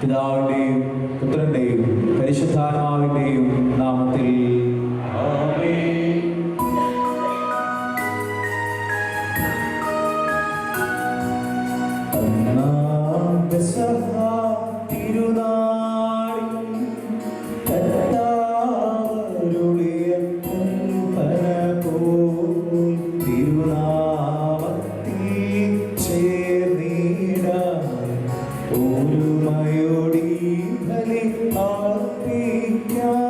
പിതാവിന്റെയും പുത്രന്റെയും പരിശുദ്ധാത്മാവിന്റെയും നാമത്തിൽ ആമേൻ. ഒന്നാം പെസഹ തിരുനാളിൽ കർത്താവരുളിയ കൽപ്പന പോൽ തിരുനാമത്തിൽ ചേർന്നിടാൻ ഒരുമയോടി ബലി അർപ്പിക്കാം.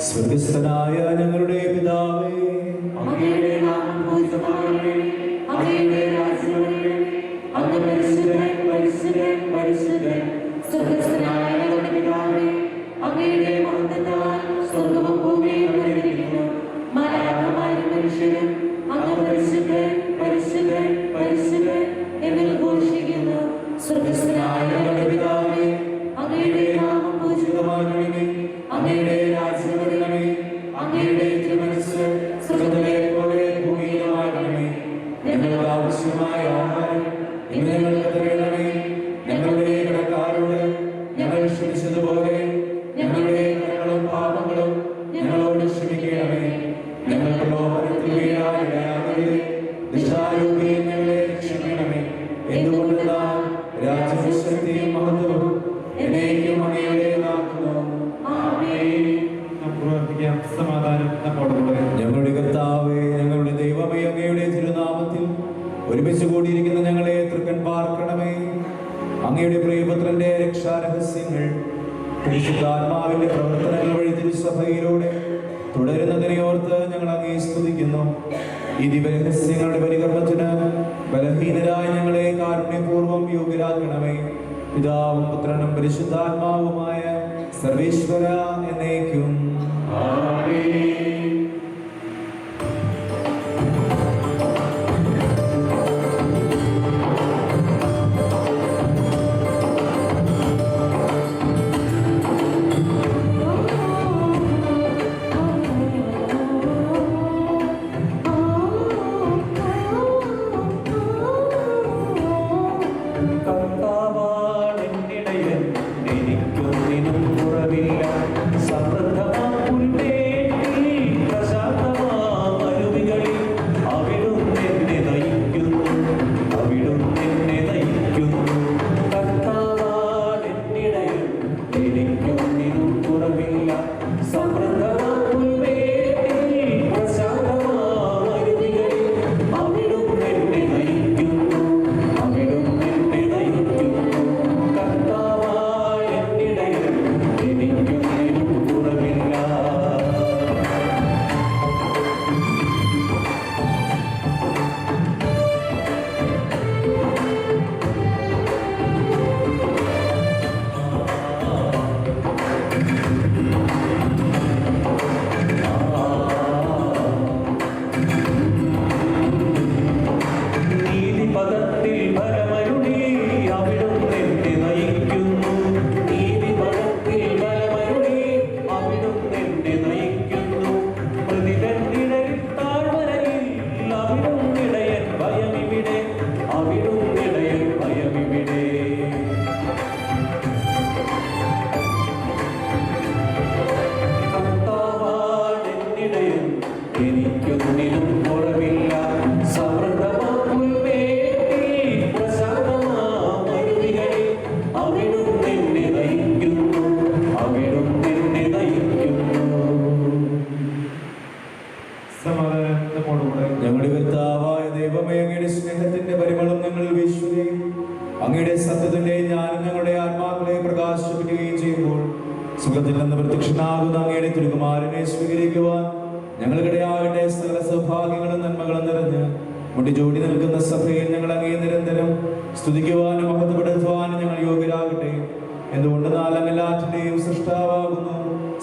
സ്വർഗ്ഗസ്ഥനായ ഞങ്ങളുടെ പിതാവേ, അങ്ങയുടെ നാമം പൂജിതമാകണമേ. അങ്ങയുടെ രാജ്യം വരണമേ. അങ്ങ് പരിശുദ്ധൻ, പരിശുദ്ധൻ, പരിശുദ്ധൻ. സ്വർഗ്ഗസ്ഥനായ ഞങ്ങളുടെ പിതാവേ, അങ്ങയുടെ മഹത്വത്താൽ സ്വർഗ്ഗവും ഭൂമിയും നിറഞ്ഞിരിക്കുന്നു. മാലാഖമാരും മനുഷ്യരും അങ്ങ് പരിശുദ്ധൻ, പരിശുദ്ധൻ, പരിശുദ്ധൻ എന്ന് ഘോഷിക്കുന്നു. സ്വർഗ്ഗസ്ഥനായ ഞങ്ങളുടെ പിതാവേ, അങ്ങയുടെ നാമം പൂജിതമാകണമേ. അങ്ങയുടെ രാജ്യം വരണമേ. അങ്ങയുടെ തിരുമനസ്സ് സ്വർഗ്ഗത്തിലെ പോലെ ഭൂമിയിലുമാകണമേ. ഞങ്ങൾക്ക് ആവശ്യമായ ആഹാരം ഇന്ന് ഞങ്ങൾക്ക് തരണമേ. ഞങ്ങളുടെ കടക്കാരോട് ഞങ്ങൾ ക്ഷമിച്ചതുപോലെ ഞങ്ങളുടെ കടങ്ങളും പാപങ്ങളും ഞങ്ങളോട് ക്ഷമിക്കണമേ. ഞങ്ങൾക്ക് ലോകത്തിൽ വീഴാനിടയാകരുതേ. ദിശാരൂപിയെ ഞങ്ങളെ രക്ഷിക്കണമേ. എന്തുകൊണ്ടെന്നാൽ രാജ്യവും ശക്തിയും മഹത്വവും എന്നേക്കും അങ്ങയുടേതാകുന്നു. സമാധാനം നമ്മോടുകൂടെ. ഞങ്ങളുടെ കർത്താവേ, ഞങ്ങളുടെ ദൈവമേ, അങ്ങയുടെ തിരുനാമത്തിൽ ഒരുമിച്ച് കൂടിയിരിക്കുന്ന ഞങ്ങളെ തൃക്കൺ പാർക്കണമേ. അങ്ങയുടെ പ്രിയപുത്രന്റെ രക്ഷാരഹസ്യങ്ങൾ പരിശുദ്ധാത്മാവിന്റെ പ്രവർത്തനങ്ങൾ വഴി തിരുസഭയിലൂടെ തുടരുന്നതിനെ ഓർത്ത് ഞങ്ങൾ അങ്ങേ സ്തുതിക്കുന്നു. ഈ ദിവ്യരഹസ്യങ്ങളുടെ പരികർമ്മത്തിന് ബലഹീനരായ ഞങ്ങളെ കാരുണ്യപൂർവ്വം യോഗ്യരാക്കണമേ. പിതാവും പുത്രനും പരിശുദ്ധാത്മാവുമായ സർവേശ്വര എന്നേക്കും ആമേൻ. എനിക്കൊന്നിനും കുറവില്ല. സമൃദ്ധമാ അങ്ങയുടെ സത്യത്തിന്റെ ജ്ഞാനം ഞങ്ങളുടെ ആത്മാക്കളെ പ്രകാശിപ്പിക്കുകയും ചെയ്യുമ്പോൾ സുഖത്തിൽ നിന്ന് പ്രത്യക്ഷനാകുന്ന അങ്ങയുടെ തിരുകുമാരനെ സ്വീകരിക്കുവാൻ ഞങ്ങൾക്കിടയാകട്ടെ. സകല സൗഭാഗ്യങ്ങളും നന്മകളും നിറഞ്ഞ് മുടിചൂടി നിൽക്കുന്ന സഭയിൽ ഞങ്ങൾ അങ്ങേ നിരന്തരം സ്തുതിക്കുവാനും മഹത്വപ്പെടുത്തുവാനും ഞങ്ങൾ യോഗ്യരാകട്ടെ. എന്തുകൊണ്ട് നാലം എല്ലാറ്റിന്റെയും സൃഷ്ടാവാകുന്നു,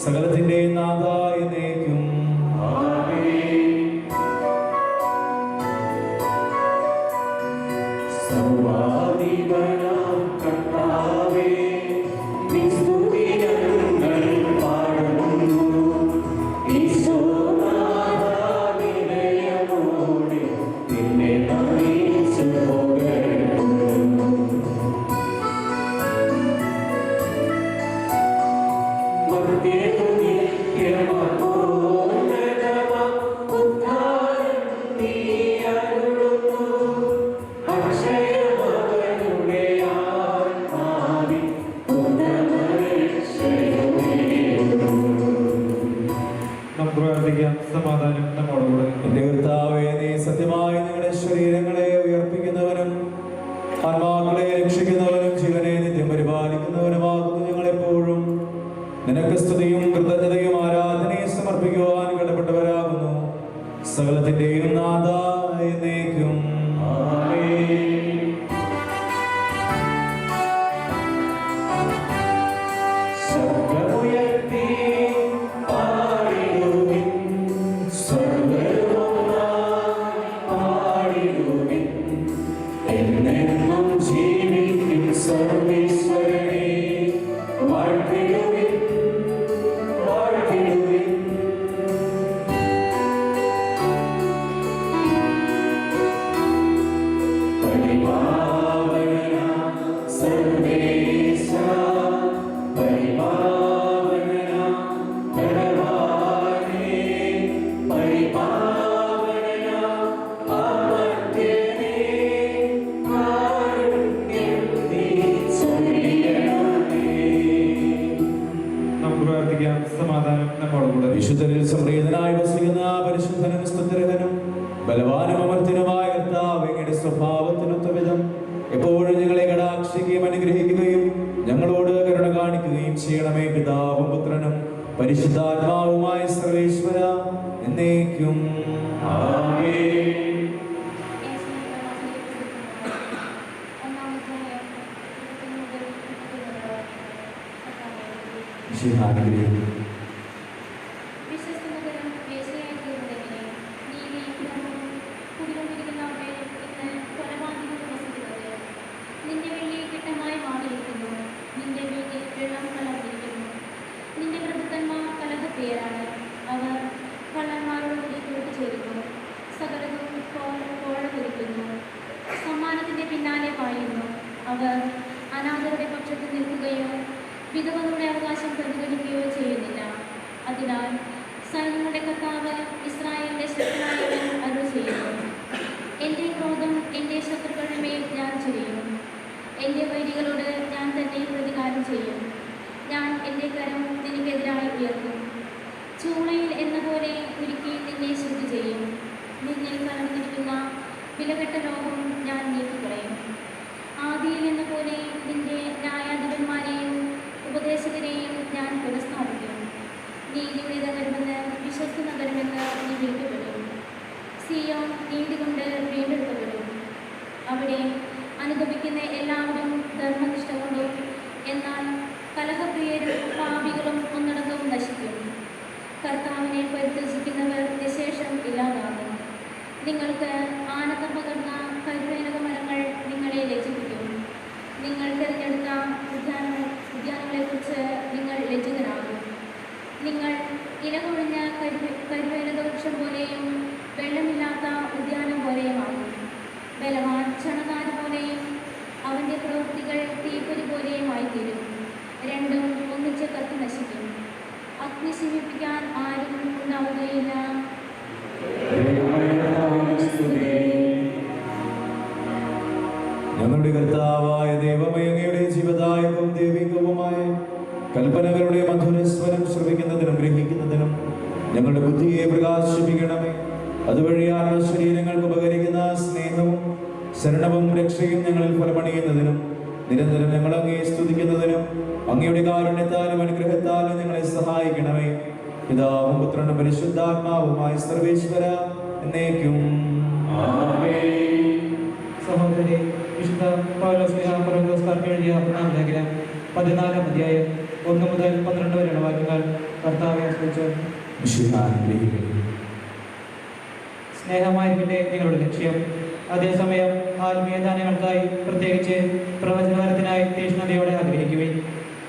സകലത്തിന്റെയും നാഥ എന്നേക്കും. സമാധാനം നമ്മോടുകൂടെ. എന്റെ കർത്താവേ, നീ സത്യമായി ഞങ്ങളുടെ ശരീരങ്ങളെ ഉയർപ്പിക്കുന്നവനും ആത്മാക്കളെ രക്ഷിക്കുന്നവനും ജീവനെ നിത്യം പരിപാലിക്കുന്നവനുമാകുന്നു. ഞങ്ങളെപ്പോഴും നിനക്ക് സ്തുതിയും കൃതജ്ഞതയും ആരാധനയും സമർപ്പിക്കുവാൻ കടപ്പെട്ടവരാകുന്നു. സകലത്തിന്റെയും നാഥ എന്നേക്കും. സമാധാനം നമ്മോടുകൂടെ. വിശുദ്ധരിൽ സംപ്രീതനായി വസിക്കുന്ന പരിശുദ്ധനും സ്തുത്യർഹനും ബലവാനും അമർത്യനുമായ കർത്താവേ, അങ്ങയുടെ സ്വഭാവത്തിനൊത്ത വിധം എപ്പോഴും ഞങ്ങളെ കടാക്ഷിക്കുകയും അനുഗ്രഹിക്കുകയും ഞങ്ങളോട് കരുണ കാണിക്കുകയും ചെയ്യണമേ. പിതാവും പുത്രനും പരിശുദ്ധാത്മാവുമായ സർവേശ്വര എന്നേക്കും. ആമേൻ. സമ്മാനത്തിന്റെ പിന്നാലെ പായുന്നു. അവർ അനാഥരുടെ പക്ഷത്ത് നിൽക്കുകയോ വിധവകളുടെ അവകാശം പ്രതികരിക്കുകയോ ചെയ്യുന്നില്ല. അതിനാൽ സൈന്യങ്ങളുടെ കർത്താവ് ഇസ്രായേലിന്റെ ശക്തനായവൻ അരുൾ ചെയ്യുന്നു: എന്റെ ക്രോധം എന്റെ ശത്രുക്കളുടെ മേൽ ഞാൻ ചൊരിയും. എന്റെ വൈരികളോട് ഞാൻ തന്നെ പ്രതികാരം ചെയ്യും. ഞാൻ എന്റെ കരം നിനക്കെതിരായി ഉയർത്തും. ചൂളയിൽ എന്ന പോലെ ഉരുക്കി നിന്നെ ശുദ്ധി ചെയ്യും. നിന്നിൽ കലർന്നിരിക്കുന്ന വിലകെട്ട ലോകം ഞാൻ നീക്കിക്കളയും. ആദിയിൽ എന്ന പോലെ നിന്റെ ന്യായാധിപന്മാരെയും ഉപദേശകരെയും ഞാൻ പുനഃസ്ഥാപിക്കും. നീതിയുടെ നഗരമെന്ന് വിശ്വസ്ത നഗരമെന്ന് നീ വിളിക്കപ്പെടും. സിയോൻ നീതി കൊണ്ട് വീണ്ടെടുക്കപ്പെടും. അവിടെ അനുഗമിക്കുന്ന എല്ലാവരും ധർമ്മനിഷ്ഠ കൊണ്ടും, എന്നാൽ കലഹപ്രിയരും പാപികളും ഒന്നടങ്കം നശിക്കും. കർത്താവിനെ പരിത്യജിക്കുന്നവർ നിശേഷം ഇല്ലാതാകും. നിങ്ങൾക്ക് ആനന്ദം പകർന്ന കരുവേനക മരങ്ങൾ നിങ്ങളെ ലജ്ജിപ്പിക്കും. നിങ്ങൾ തിരഞ്ഞെടുത്ത ഉദ്യാനങ്ങളെക്കുറിച്ച് നിങ്ങൾ ലജ്ജിതരാകും. നിങ്ങൾ ഇലകൊഴിഞ്ഞ കരുവേനക വൃക്ഷം പോലെയും വെള്ളമില്ലാത്ത ഉദ്യാനം പോലെയുമാകും. ബലവാൻ ക്ഷണകാര പോലെയും അവൻ്റെ പ്രവൃത്തികൾ തീപ്പൊരി പോലെയുമായിത്തീരും. രണ്ടും ഒന്നിച്ച് കത്തി നശിക്കും. അഗ്നി ശമിപ്പിക്കാൻ ആരും ഉണ്ടാവുകയില്ല. ഞങ്ങളുടെ കർത്താവായ ദൈവമേ, അങ്ങയുടെ ജീവദായകവും ദൈവികവുമായ കൽപ്പനകളുടെ മധുരസ്വരം ശ്രവിക്കുന്നതിനും ഗ്രഹിക്കുന്നതിനും ഞങ്ങളുടെ ബുദ്ധിയെ പ്രകാശിപ്പിക്കണമേ. അതുവഴി ആത്മശരീരങ്ങൾക്ക് ഉപകരിക്കുന്ന സ്നേഹവും ശരണവും രക്ഷയും ഞങ്ങളിൽ ഫലമണിയുന്നതിനും നിരന്തരം ഞങ്ങൾ അങ്ങയെ സ്തുതിക്കുന്നതിനും അങ്ങയുടെ കാരുണ്യത്താലും അനുഗ്രഹത്താലും ഞങ്ങളെ സഹായിക്കണമേ. പിതാവും പുത്രനും പരിശുദ്ധാത്മാവുമായ സർവേശ്വര എന്നേക്കും. സഹോദരി, വിശുദ്ധ പൗലോസ്കാർക്ക് എഴുതിയ ഒന്നാം ലേഖനം 14-ാം അധ്യായം 1 മുതൽ 12 വരെയുള്ള വാക്യങ്ങൾ കർത്താവെ ആശ്രയിച്ചു. സ്നേഹമായിരിക്കട്ടെ നിങ്ങളുടെ ലക്ഷ്യം. അതേസമയം ആത്മീയ ദാനങ്ങൾക്കായി, പ്രത്യേകിച്ച് പ്രവചനപരത്തിനായി തീക്ഷ്ണതയോടെ ആഗ്രഹിക്കുകയും.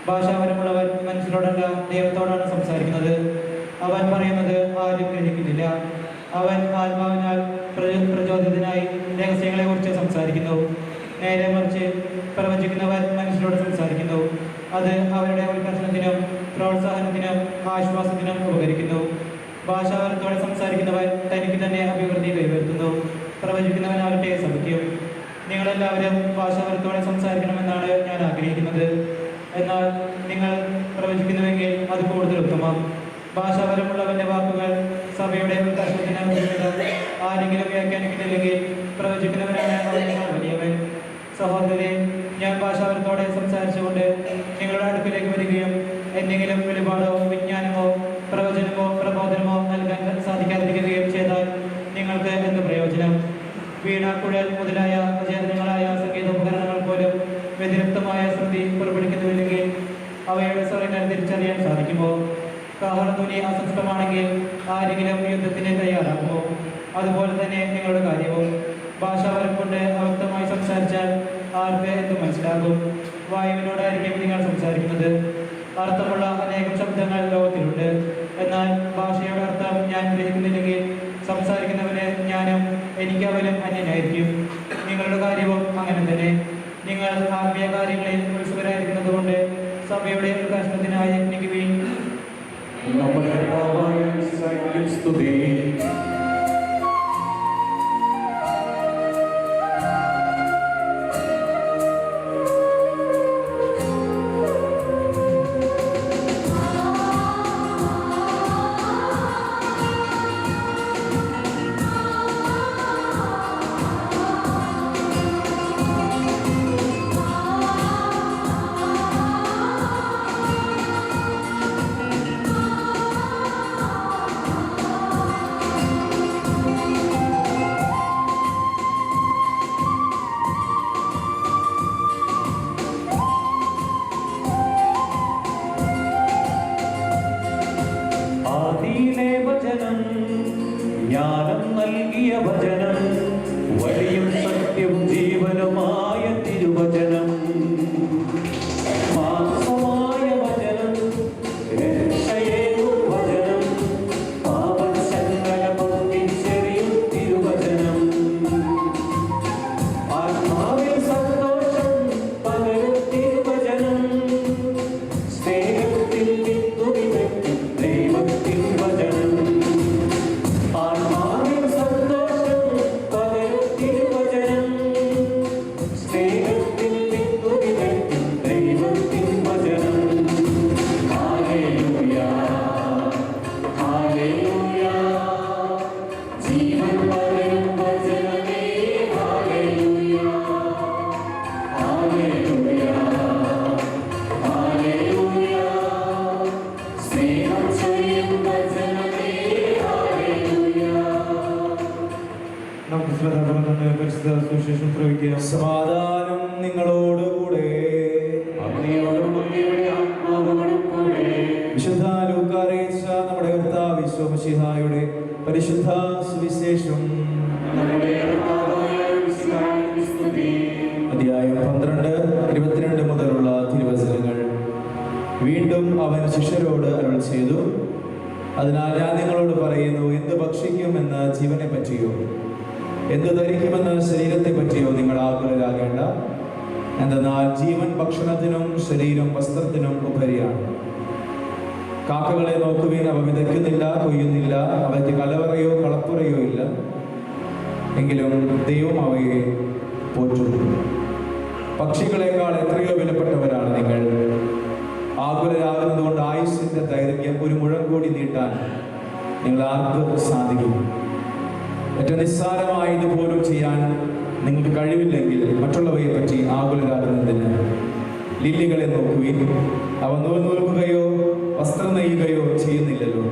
ഭാഷാപരമുള്ളവൻ മനുഷ്യരോടല്ല ദൈവത്തോടാണ് സംസാരിക്കുന്നത്. അവൻ പറയുന്നത് ആരും ഗ്രഹിക്കുന്നില്ല. അവൻ ആത്മാവിനാൽ പ്രചോദിതനായി രഹസ്യങ്ങളെ കുറിച്ച് സംസാരിക്കുന്നു. നേരെ മറിച്ച് പ്രവചിക്കുന്നവൻ മനുഷ്യരോട് സംസാരിക്കുന്നു. അത് അവരുടെ ഉത്കർഷണത്തിനും പ്രോത്സാഹനത്തിനും ആശ്വാസത്തിനും ഉപകരിക്കുന്നു. ഭാഷാപരത്തോടെ സംസാരിക്കുന്നവൻ തനിക്ക് തന്നെ അഭിവൃദ്ധി കൈവരുത്തുന്നു. പ്രവചിക്കുന്നവനാകട്ടെ സൗഖ്യം. നിങ്ങളെല്ലാവരും ഭാഷാപരത്തോടെ സംസാരിക്കണമെന്നാണ് ഞാൻ ആഗ്രഹിക്കുന്നത്. എന്നാൽ നിങ്ങൾ പ്രവചിക്കുന്നുവെങ്കിൽ അത് കൂടുതൽ ഉത്തമം. ഭാഷാപരമുള്ളവന്റെ വാക്കുകൾ സഭയുടെ ഉത്കർഷത്തിന് ആരെങ്കിലും വ്യാഖ്യാനിക്കുന്നില്ലെങ്കിൽ പ്രവചിക്കുന്നവനാണ് അവനേക്കാൾ വലിയവൻ. സഹോദരരെ, ഞാൻ ഭാഷാപരത്തോടെ സംസാരിച്ചുകൊണ്ട് നിങ്ങളുടെ അടുക്കിലേക്ക് വരികയും എന്തെങ്കിലും വെളിപാടോ വിജ്ഞാനമോ പ്രവചനമോ പ്രബോധനമോ നൽകാൻ സാധിക്കാതിരിക്കുകയും ചെയ്താൽ നിങ്ങൾക്ക് എന്ത് പ്രയോജനം? വീണ, കുഴൽ മുതലായ അചേതനങ്ങളായ സംഗീതോപകരണങ്ങൾ പോലും വ്യതിരിക്തമായ ശ്രുതി പുറപ്പെടുവിക്കുന്നുവെങ്കിൽ അവയുടെ സ്വരങ്ങൾ തിരിച്ചറിയാൻ സാധിക്കുമോ? കാഹളധ്വനി അസംസ്കൃതമാണെങ്കിൽ ആരെങ്കിലും യുദ്ധത്തിന് തയ്യാറാക്കുമോ? അതുപോലെ തന്നെ നിങ്ങളുടെ കാര്യവും. ഭാഷാപരം കൊണ്ട് അവ്യക്തമായി സംസാരിച്ചാൽ ആർക്ക് എന്ത് മനസ്സിലാകും? വായുവിനോടായിരിക്കും നിങ്ങൾ സംസാരിക്കുന്നത്. അർത്ഥമുള്ള അനേകം ശബ്ദങ്ങൾ ലോകത്തിലുണ്ട്. എന്നാൽ ഭാഷയുടെ അർത്ഥം ഞാൻ ഗ്രഹിക്കുന്നില്ലെങ്കിൽ സംസാരിക്കുന്നവന് ഞാനും എനിക്ക് അവനും അന്യനായിരിക്കും. നിങ്ങളുടെ കാര്യവും അങ്ങനെ തന്നെ. നിങ്ങൾ ആത്മീയ കാര്യങ്ങളിൽ ഉത്സുകരായിരിക്കുന്നത് കൊണ്ട് സഭയുടെ പ്രകാശനത്തിനായി യത്നിക്കുകയും ജ്ഞാനം നൽകിയ വചനം, വഴിയും സത്യവും ജീവനുമായ തിരുവചനം, മാംസമായ വചനം, രക്ഷയേകും വചനം, പാപശങ്കല പൊട്ടിച്ചെറിയും തിരുവചനം, ആത്മാവിൽ സന്തോഷം പകരും തിരുവചനം, സ്നേഹത്തിൽ വിത്തുവിതയ്ക്കും ദൈവത്തിൻ വചനം. സമാധാനം നിങ്ങളോടുകൂടെ. വിശുദ്ധ ലൂക്കാ അറിയിച്ച നമ്മുടെ കർത്താവ് ഈശോ മിശിഹായുടെ പരിശുദ്ധ സുവിശേഷം അധ്യായം 12-22 മുതലുള്ള തിരുവചനങ്ങൾ. വീണ്ടും അവൻ ശിഷ്യരോട് അരുൾ ചെയ്തു, അതിനാൽ ഞാൻ നിങ്ങളോട് പറയുന്നു, എന്ത് ഭക്ഷിക്കുമെന്ന് ജീവനെ പറ്റിയോ എന്ത് ധരിക്കുമെന്ന് ശരീരത്തെ പറ്റിയോ നിങ്ങൾ ആകുലരാകേണ്ട. എന്തെന്നാൽ ജീവൻ ഭക്ഷണത്തിനും ശരീരം വസ്ത്രത്തിനും ഉപരിയാണ്. കാക്കകളെ നോക്കുവിൻ, അവ വിതയ്ക്കുന്നില്ല, കൊയ്യുന്നില്ല, അവയ്ക്ക് കലവറയോ കളപ്പുറയോ ഇല്ല, എങ്കിലും ദൈവം അവയെ പോറ്റുന്നു. പക്ഷികളെക്കാൾ എത്രയോ വിലപ്പെട്ടവരാണ് നിങ്ങൾ. ആകുലരാകുന്നതുകൊണ്ട് ആയുസ്സിന്റെ ദൈർഘ്യം ഒരു മുഴം കൂടി നീട്ടാൻ നിങ്ങൾ ആർക്ക് സാധിക്കും? ഏറ്റവും നിസ്സാരമായതുപോലും ചെയ്യാൻ നിങ്ങൾക്ക് കഴിവില്ലെങ്കിൽ മറ്റുള്ളവയെ പറ്റി ആകുലരാകുന്നതിന് ലില്ലികളെ നോക്കുവിൻ. അവ നൂൽ നൂൽക്കുകയോ വസ്ത്രം നെയ്യുകയോ ചെയ്യുന്നില്ലല്ലോ.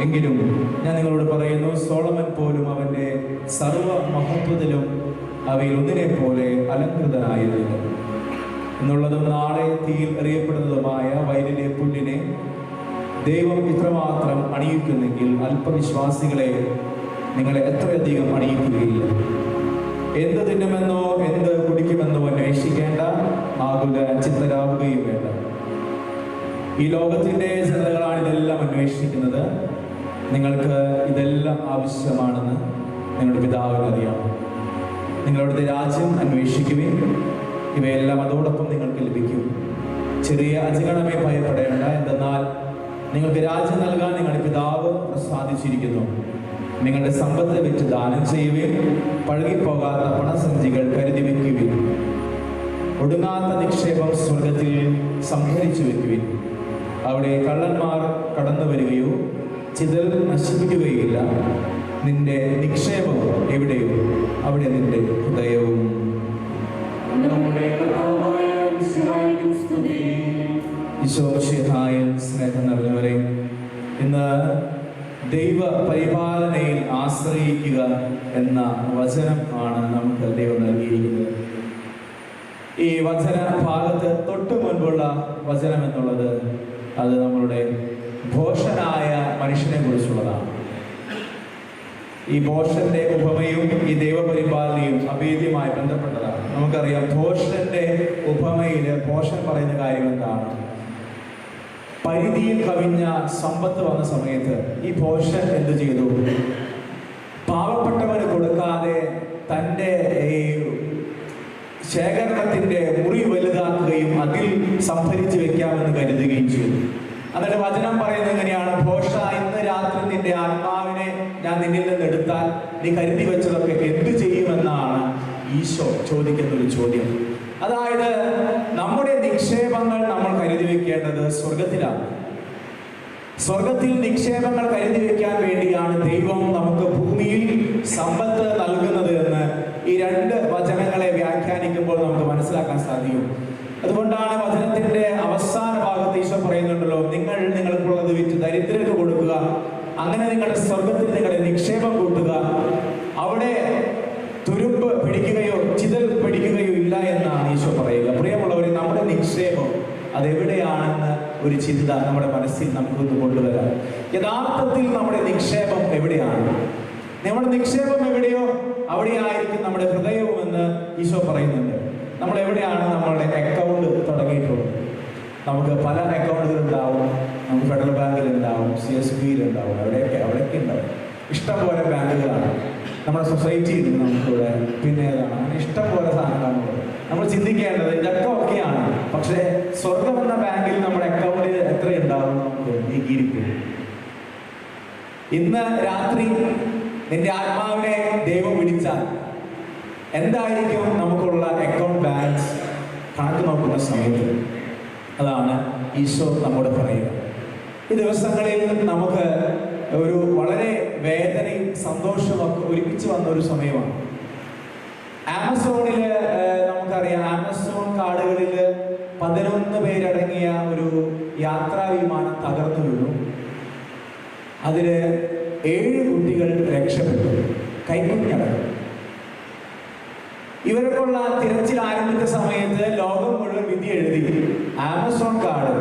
എങ്കിലും ഞാൻ നിങ്ങളോട് പറയുന്നു, സോളമൻ പോലും അവൻ്റെ സർവ മഹത്വത്തിലും അവയിൽ ഒന്നിനെ പോലെ അലങ്കൃതനായിരുന്നില്ല. എന്നുള്ളതും നാളെ തീയിൽ എറിയപ്പെടുന്നതുമായ വയലിലെ പുല്ലിനെ ദൈവം ഇത്രമാത്രം അണിയിക്കുന്നെങ്കിൽ അല്പവിശ്വാസികളെ നിങ്ങളെ എത്രയധികം അണിയിക്കുകയില്ല. എന്ത് തിന്നുമെന്നോ എന്ത് കുടിക്കുമെന്നോ അന്വേഷിക്കേണ്ട, ആകുല ചിന്തരാവുകയും വേണ്ട. ഈ ലോകത്തിൻ്റെ ജനതകളാണ് ഇതെല്ലാം അന്വേഷിക്കുന്നത്. നിങ്ങൾക്ക് ഇതെല്ലാം ആവശ്യമാണെന്ന് നിങ്ങളുടെ പിതാവിന് അറിയാം. നിങ്ങളുടെ രാജ്യം അന്വേഷിക്കുവിൻ, ഇവയെല്ലാം അതോടൊപ്പം നിങ്ങൾക്ക് ലഭിക്കും. ചെറിയ അജഗണമേ ഭയപ്പെടേണ്ട, എന്തെന്നാൽ നിങ്ങൾക്ക് രാജ്യം നൽകാൻ നിങ്ങളുടെ പിതാവ് പ്രസാദിച്ചിരിക്കുന്നു. നിങ്ങളുടെ സമ്പത്ത് വെച്ച് ദാനം ചെയ്യുകയും പഴകിപ്പോകാത്ത പണസഞ്ചികൾ കരുതി വയ്ക്കുവിൻ. ഒടുങ്ങാത്ത നിക്ഷേപം സ്വർഗത്തിൽ സംഭരിച്ചു വെക്കുവിൻ. അവിടെ കള്ളന്മാർ കടന്നു വരികയോ ചിതൽ നശിപ്പിക്കുകയില്ല. നിന്റെ നിക്ഷേപം എവിടെയോ അവിടെ നിന്റെ ഹൃദയവും. ഈശോമിശിഹായിൽ സ്നേഹം നിറഞ്ഞവരെ, ഇന്ന് ദൈവ പരിപാലനയിൽ ആശ്രയിക്കുക എന്ന വചനം ആണ് നമുക്ക് ദൈവം നൽകിയിരിക്കുന്നത്. ഈ വചന ഭാഗത്ത് തൊട്ട് മുൻപുള്ള വചനം എന്നുള്ളത് അത് നമ്മളുടെ ഭോഷനായ മനുഷ്യനെ കുറിച്ചുള്ളതാണ്. ഈ ഭോഷന്റെ ഉപമയും ഈ ദൈവപരിപാലനയും അഭേദ്യമായി ബന്ധപ്പെട്ടതാണ്. നമുക്കറിയാം, ഭോഷന്റെ ഉപമയിൽ ഭോഷൻ പറയുന്ന കാര്യം എന്താണ്? പരിധിയിൽ കവിഞ്ഞ സമ്പത്ത് വന്ന സമയത്ത് ഈ ഭോഷൻ എന്ത് ചെയ്തു? പാവപ്പെട്ടവന് കൊടുക്കാതെ തൻ്റെ ഈ ശേഖരണത്തിന്റെ മുറി വലുതാക്കുകയും അതിൽ സംഭരിച്ചു വെക്കാമെന്ന് കരുതുകയും ചെയ്തു. എന്നിട്ട് വചനം പറയുന്നത് എങ്ങനെയാണ്? ഭോഷ, ഇന്ന് രാത്രി നിന്റെ ആത്മാവിനെ ഞാൻ നിന്നിൽ നിന്ന് എടുത്താൽ നീ കരുതി വെച്ചതൊക്കെ എന്ത് ചെയ്യുമെന്നാണ് ഈശോ ചോദിക്കുന്ന ഒരു ചോദ്യം. അതായത് നമ്മുടെ നിക്ഷേപങ്ങൾ നമ്മൾ കരുതി വെക്കേണ്ടത് സ്വർഗത്തിലാണ്. സ്വർഗത്തിൽ നിക്ഷേപങ്ങൾ കരുതി വെക്കാൻ വേണ്ടിയാണ് ദൈവം നമുക്ക് ഭൂമിയിൽ സമ്പത്ത് നൽകുന്നത് എന്ന് ഈ രണ്ട് വചനങ്ങളെ വ്യാഖ്യാനിക്കുമ്പോൾ നമുക്ക് മനസ്സിലാക്കാൻ സാധിക്കും. അതുകൊണ്ടാണ് വചനത്തിന്റെ അവസാന ഭാഗത്ത് ഈശോ പറയുന്നുണ്ടല്ലോ, നിങ്ങൾ നിങ്ങൾക്കുള്ളത് വിറ്റ് ദരിദ്രർക്ക് കൊടുക്കുക, അങ്ങനെ നിങ്ങളുടെ സ്വർഗത്തിൽ നിങ്ങളുടെ നിക്ഷേപം കൂട്ടുക, അവിടെ തുരുമ്പ് പിടിക്കുകയോ ചിതൽ പിടിക്കുകയോ ഇല്ല എന്നാണ് ഈശോ പറയുക. പ്രിയമുള്ളവരെ, നമ്മുടെ നിക്ഷേപം അതെവിടെയാണെന്ന് ഒരു ചിന്ത നമ്മുടെ മനസ്സിൽ നമുക്കൊന്ന് കൊണ്ടുവരാം. യഥാർത്ഥത്തിൽ നമ്മുടെ നിക്ഷേപം എവിടെയാണ്? നമ്മുടെ നിക്ഷേപം എവിടെയോ അവിടെയായിരിക്കും നമ്മുടെ ഹൃദയവും എന്ന് ഈശോ പറയുന്നുണ്ട്. നമ്മൾ എവിടെയാണ് നമ്മളുടെ അക്കൗണ്ട് തുടങ്ങിയിട്ടുള്ളത്? നമുക്ക് പല അക്കൗണ്ടുകൾ ഉണ്ടാവും. നമുക്ക് ഫെഡറൽ ബാങ്കിൽ ഉണ്ടാവും, CSB ഉണ്ടാവും, അവിടെയൊക്കെ ഉണ്ടാവും. ഇഷ്ടംപോലെ ബാങ്കുകളാണ് നമ്മുടെ സൊസൈറ്റിയിൽ നമുക്കിവിടെ. പിന്നെ ഏതാണ്? അങ്ങനെ ഇഷ്ടംപോലെ സാധനങ്ങളാണ്. നമ്മൾ ചിന്തിക്കേണ്ടത് ഇതൊക്കെ ഒക്കെയാണ്. പക്ഷേ സ്വർഗം എന്ന ബാങ്കിൽ നമ്മുടെ അക്കൗണ്ടിൽ എത്ര ഉണ്ടാവും നമുക്ക് നീക്കിയിരിക്കും. ഇന്ന് രാത്രി നിന്റെ ആത്മാവിനെ ദൈവം വിളിച്ചാൽ എന്തായിരിക്കും നമുക്കുള്ള അക്കൗണ്ട് ബാലൻസ് കണക്ക് നോക്കുന്ന സമയത്ത്? അതാണ് ഈശോ നമ്മോട് പറയുക. ഈ ദിവസങ്ങളിൽ നമുക്ക് ഒരു വളരെ വേദനയും സന്തോഷവും ഒക്കെ ഒരുമിച്ച് വന്ന ഒരു സമയമാണ്. ആമസോണിൽ നമുക്കറിയാം, ആമസോൺ കാടുകളിൽ 11 പേരടങ്ങിയ ഒരു യാത്രാ വിമാനം തകർന്നു വീണു. അതിൽ 7 കുട്ടികൾ രക്ഷപ്പെട്ടു, കൈക്കുഞ്ഞടക്കം. ഇവർക്കുള്ള തിരച്ചിൽ ആരംഭിച്ച സമയത്ത് ലോകം മുഴുവൻ വിധി എഴുതി, ആമസോൺ കാട്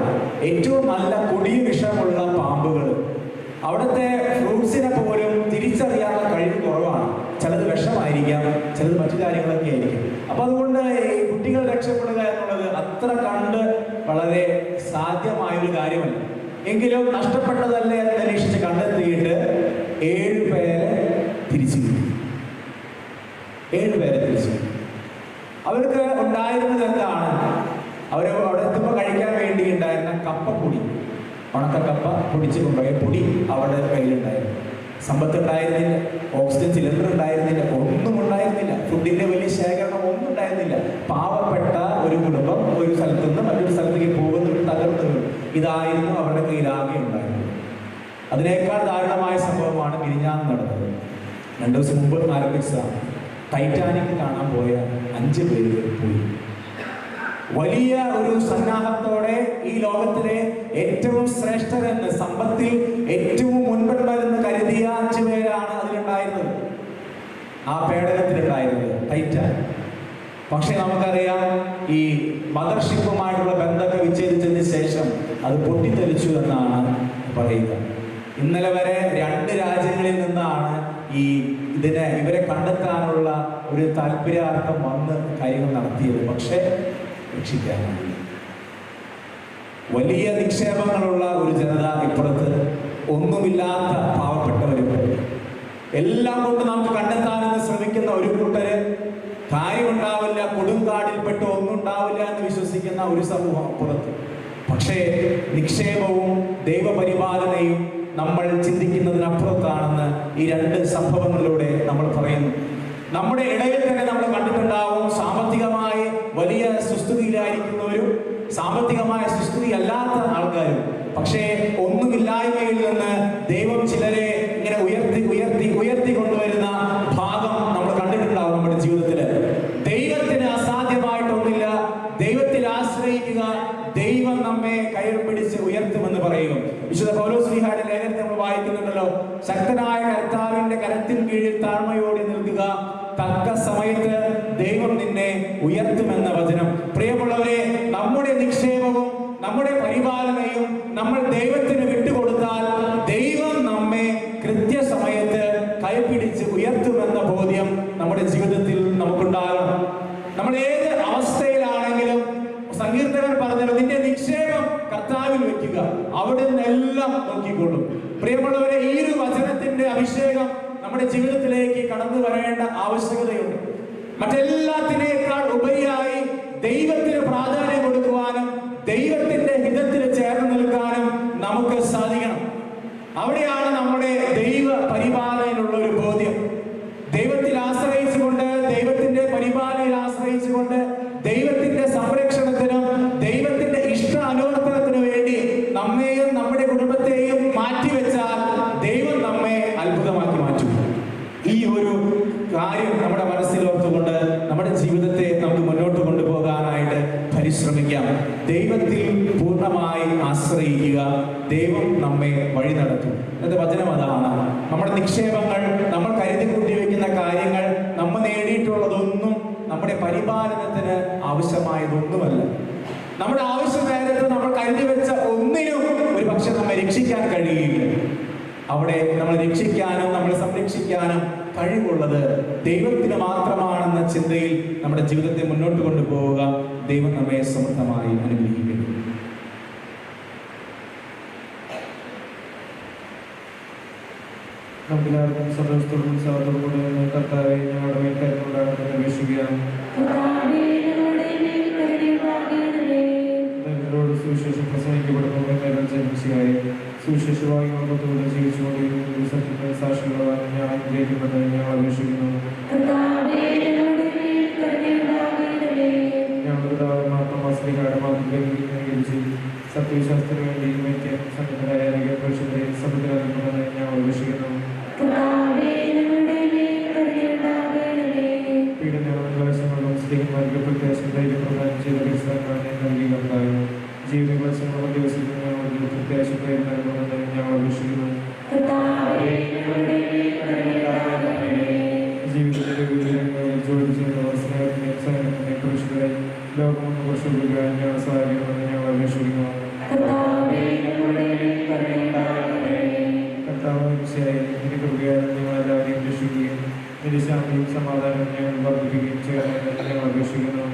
ഏറ്റവും നല്ല കൊടിയ വിഷമുള്ള പാമ്പുകൾ, അവിടുത്തെ ഫ്രൂട്ട്സിനെ പോലും തിരിച്ചറിയാനുള്ള കഴിവ് കുറവാണ്. ചിലത് വിഷമായിരിക്കാം, ചിലത് മറ്റു കാര്യങ്ങളൊക്കെ ആയിരിക്കും. അപ്പൊ അതുകൊണ്ട് ഈ കുട്ടികൾ രക്ഷപ്പെടുക എന്നുള്ളത് അത്ര കണ്ട് വളരെ സാധ്യമായൊരു കാര്യമല്ല. എങ്കിലും നഷ്ടപ്പെട്ടതല്ലേ എന്ന് അന്വേഷിച്ച് കണ്ടെത്തിയിട്ട് 7 പേരെ തിരിച്ചു കിട്ടി. 7 പേരെ തിരിച്ചു. അവർക്ക് ഉണ്ടായിരുന്നത് എന്താണ്? അവർ അവിടെ എത്തുമ്പോൾ കഴിക്കാൻ വേണ്ടി ഉണ്ടായിരുന്ന കപ്പപ്പൊടി, ഉണക്കക്കപ്പ പൊടിച്ച് കൊണ്ടുപോയ പൊടി അവരുടെ കയ്യിലുണ്ടായിരുന്നു. സമ്പത്ത് ഉണ്ടായിരുന്നില്ല, ഓക്സിജൻ സിലിണ്ടർ ഉണ്ടായിരുന്നില്ല, ഒന്നും ഉണ്ടായിരുന്നില്ല. ഫുഡിന്റെ വലിയ ശേഖരണം ഒന്നും ഉണ്ടായിരുന്നില്ല. പാവപ്പെട്ട ഒരു കുടുംബം ഒരു സ്ഥലത്ത് നിന്ന് മറ്റൊരു സ്ഥലത്തേക്ക് പോകുന്ന തകർന്നു. ഇതായിരുന്നു അവരുടെ കയ്യിലാകെ ഉണ്ടായിരുന്നത്. അതിനേക്കാൾ ദാരുണമായ സംഭവമാണ് മിനിഞ്ഞാന്ന് നടന്നത്. 2 ദിവസം മുമ്പ് ആരംഭിച്ചതാണ്. ടൈറ്റാനിക് കാണാൻ പോയ 5 പേര് പോയി. വലിയ ഒരു സന്നാഹത്തോടെ ഈ ലോകത്തിലെ ഏറ്റവും ശ്രേഷ്ഠരെന്ന്, സമ്പത്തിൽ ഏറ്റവും മുൻപന്മാരെന്ന് കരുതിയ 5 പേരാണ് അതിലുണ്ടായിരുന്നത്, ആ പേടകത്തിലുണ്ടായിരുന്നത്, ടൈറ്റാനിക്. പക്ഷെ നമുക്കറിയാം, ഈ മദർഷിപ്പുമായിട്ടുള്ള ബന്ധമൊക്കെ വിച്ഛേദിച്ചതിന് ശേഷം അത് പൊട്ടിത്തെറിച്ചു എന്നാണ് പറയുക. ഇന്നലെ വരെ 2 രാജ്യങ്ങളിൽ നിന്നാണ് ഇവരെ കണ്ടെത്താനുള്ള ഒരു താല്പര്യാർത്ഥം വന്ന് കാര്യങ്ങൾ നടത്തിയത്. പക്ഷേ രക്ഷിക്കാനായി വലിയ നിക്ഷേപങ്ങളുള്ള ഒരു ജനത ഇപ്പുറത്ത്, ഒന്നുമില്ലാത്ത പാവപ്പെട്ടവരും, എല്ലാം കൊണ്ട് നമുക്ക് കണ്ടെത്താനെന്ന് ശ്രമിക്കുന്ന ഒരു കൂട്ടര്, കാര്യമുണ്ടാവില്ല, കൊടുങ്കാടിൽപ്പെട്ട് ഒന്നും ഉണ്ടാവില്ല എന്ന് വിശ്വസിക്കുന്ന ഒരു സമൂഹം അപ്പുറത്ത്. പക്ഷേ നിക്ഷേപവും ദൈവപരിപാലനയും നമ്മൾ ചിന്തിക്കുന്നതിനപ്പുറത്താണെന്ന് ഈ 2 സംഭവങ്ങളിലൂടെ നമ്മൾ പറയുന്നു. നമ്മുടെ ഇടയിൽ തന്നെ നമ്മൾ കണ്ടിട്ടുണ്ടാവും, സാമ്പത്തികമായി വലിയ സുസ്ഥിതിയിലായിരിക്കുന്നവരും സാമ്പത്തികമായ സുസ്ഥിതി അല്ലാത്ത ആൾക്കാരും. പക്ഷേ ഒന്നുമില്ലായ്മയിൽ നിന്ന് ദൈവം ചിലരെ ഇങ്ങനെ ഉയർത്തി കൊണ്ടുവരുന്ന ഭാഗം നമ്മൾ കണ്ടിട്ടുണ്ടാവും നമ്മുടെ ജീവിതത്തിൽ. ദൈവത്തിന് അസാധ്യമായിട്ടൊന്നില്ല, ദൈവത്തിൽ ആശ്രയിക്കുക, ദൈവം നമ്മെ കയ്യിൽ പിടിച്ച് ഉയർത്തുമെന്ന് പറയുക. വിശുദ്ധ പൗലോസ്ലീഹയുടെ ലേഖനത്തിൽ നമ്മൾ വായിക്കുന്നുണ്ടല്ലോ, ശക്തനായ കർത്താവിന്റെ കരത്തിൻ കീഴിൽ താഴ്മയോടെ നിൽക്കുക, തക്ക സമയത്ത് ദൈവം നിന്നെ ഉയർത്തുമെന്ന വചനം. പ്രിയമുള്ളവരെ, നമ്മുടെ നിക്ഷേപവും നമ്മുടെ പരിപാലനയും നമ്മൾ ദൈവത്തിന് വിട്ടുകൊടുത്താൽ ദൈവം നമ്മെ കൃത്യസമയത്ത് കൈപിടിച്ച് ഉയർത്തുമെന്ന ബോധ്യം നമ്മുടെ ജീവിതത്തിൽ നമുക്കുണ്ടാകണം. നമ്മൾ ഏത് അവസ്ഥയിലാണെങ്കിലും സങ്കീർത്തകൻ പറഞ്ഞത്, നിന്റെ നിക്ഷേപം കർത്താവിൽ വെക്കുക, അവിടെ നിന്നെല്ലാം നോക്കിക്കൊള്ളും. പ്രിയമുള്ളവരെ, ഈ ഒരു വചനത്തിന്റെ അഭിഷേകം നമ്മുടെ ജീവിതത്തിലേക്ക് കടന്നു വരേണ്ട ആവശ്യകതയുണ്ട്. മറ്റെല്ലാത്തിനേക്കാൾ ഉപരിയായി ദൈവത്തിന് പ്രാധാന്യം കൊടുക്കുവാനും ദൈവത്തിന്റെ ഹിതത്തിൽ ചേർന്ന് നിൽക്കാനും നമുക്ക് സാധിക്കണം. അവിടെയാണ് നമ്മുടെ ദൈവ പരിപാലനയിലുള്ള ഒരു ബോധ്യം. ദൈവത്തിൽ ആശ്രയിച്ചുകൊണ്ട്, ദൈവത്തിന്റെ പരിപാലനയിൽ ആശ്രയിച്ചുകൊണ്ട്, ദൈവത്തിന്റെ സംരക്ഷണത്തിനും ദൈവത്തിന്റെ ഇഷ്ട അനുവർത്തനത്തിനു വേണ്ടി നമ്മെയും നമ്മുടെ കുടുംബത്തെയും മാറ്റിവെച്ചാൽ ദൈവം നമ്മെ അത്ഭുതമാക്കി മാറ്റും. ഈ ഒരു കാര്യം നമ്മുടെ മനസ്സിൽ ഓർത്തുകൊണ്ട് നമ്മുടെ ജീവിതത്തെ നമുക്ക് മുന്നോട്ട് കൊണ്ടുപോകാനായിട്ട് പരിശ്രമിക്കാം. ദൈവത്തിൽ പൂർണ്ണമായി ആശ്രയിക്കുക, ദൈവം നമ്മെ വഴി നടത്തും. എന്നത് വചനം അതാണ്. നമ്മുടെ നിക്ഷേപങ്ങൾ, നമ്മൾ കരുതി കൂട്ടിവെക്കുന്ന കാര്യങ്ങൾ, നമ്മൾ നേടിയിട്ടുള്ളതൊന്നും നമ്മുടെ പരിപാലനത്തിന് ആവശ്യമായതൊന്നുമല്ല. നമ്മുടെ ആവശ്യ നേരത്ത് നമ്മൾ കരുതി വെച്ച ഒന്നിനും ഒരു പക്ഷെ നമ്മെ രക്ഷിക്കാൻ കഴിയില്ല. അവിടെ നമ്മൾ രക്ഷിക്കാനും നമ്മളെ സംരക്ഷിക്കാനും കഴിവുള്ളത് ദൈവത്തിന് മാത്രമാണെന്ന ചിന്തയിൽ നമ്മുടെ ജീവിതത്തെ മുന്നോട്ട് കൊണ്ടുപോവുക. ദൈവം നമ്മെ സമൃദ്ധമായി അനുഗ്രഹിക്കുന്നു. നമുക്കെല്ലാവർക്കും സന്തോഷത്തോടും ഉത്സാഹത്തോടും കൂടെ കർത്താവെ ഞങ്ങളുടെ മേൽ കരുണയുണ്ടാകണമെന്ന് അപേക്ഷിക്കാം. നിങ്ങളോട് സുവിശേഷം പ്രസംഗിക്കപ്പെടുന്ന ജനിച്ചായി സുവിശേഷവാഹികളോടുകൂടെ ജീവിച്ചുകൊണ്ടിരിക്കുന്ന സത്യത്തിന് സാക്ഷികളാണ് ഞാൻ അനുഗ്രഹിക്കപ്പെട്ടത് ഞങ്ങൾ അപേക്ഷിക്കുന്നു. ഞങ്ങളുടെ മാർത്തോമാശ്രീകാരുടെ മാതൃകരിച്ച് സത്യവിശ്വാസത്തിന് വേണ്ടി വയ്ക്കാൻ സന്നദ്ധരായ പരിശുദ്ധരെ സമുദ്രമെന്ന് ഞങ്ങൾ അപേക്ഷിക്കുന്നു. പീഡനങ്ങളും ക്ലേശങ്ങളും സ്ത്രീകന്മാർക്ക് പ്രത്യാശം ധൈര്യം പ്രദാനം ചെയ്ത പരിസരങ്ങളെ നൽകി കർത്താവ്. ജീവിത ക്ലേശങ്ങളും ദിവസത്തിൽ ഞങ്ങൾക്ക് പ്രത്യാശം ധൈര്യം നൽകുമെന്ന് ഞങ്ങൾ അപേക്ഷിക്കുന്നു. ജീവിതത്തിലെ വിവരങ്ങളിൽ ജോലി ചെയ്യുന്നവർ സ്നേഹത്തിനെ സഹനത്തിനെ കുറിച്ചുകളെ ലോകമൊന്ന് കുറിച്ചുകൊടുക്കാൻ ഞങ്ങൾ സഹായിക്കണമെന്ന് ഞങ്ങൾ അപേക്ഷിക്കുന്നു. ഞങ്ങളെല്ലാവരെയും രക്ഷിക്കുകയും നിരശാന്തിയും സമാധാനവും ഞങ്ങൾ വർദ്ധിപ്പിക്കുകയും ചെയ്യണമെന്ന് ഞങ്ങൾ അപേക്ഷിക്കുന്നു.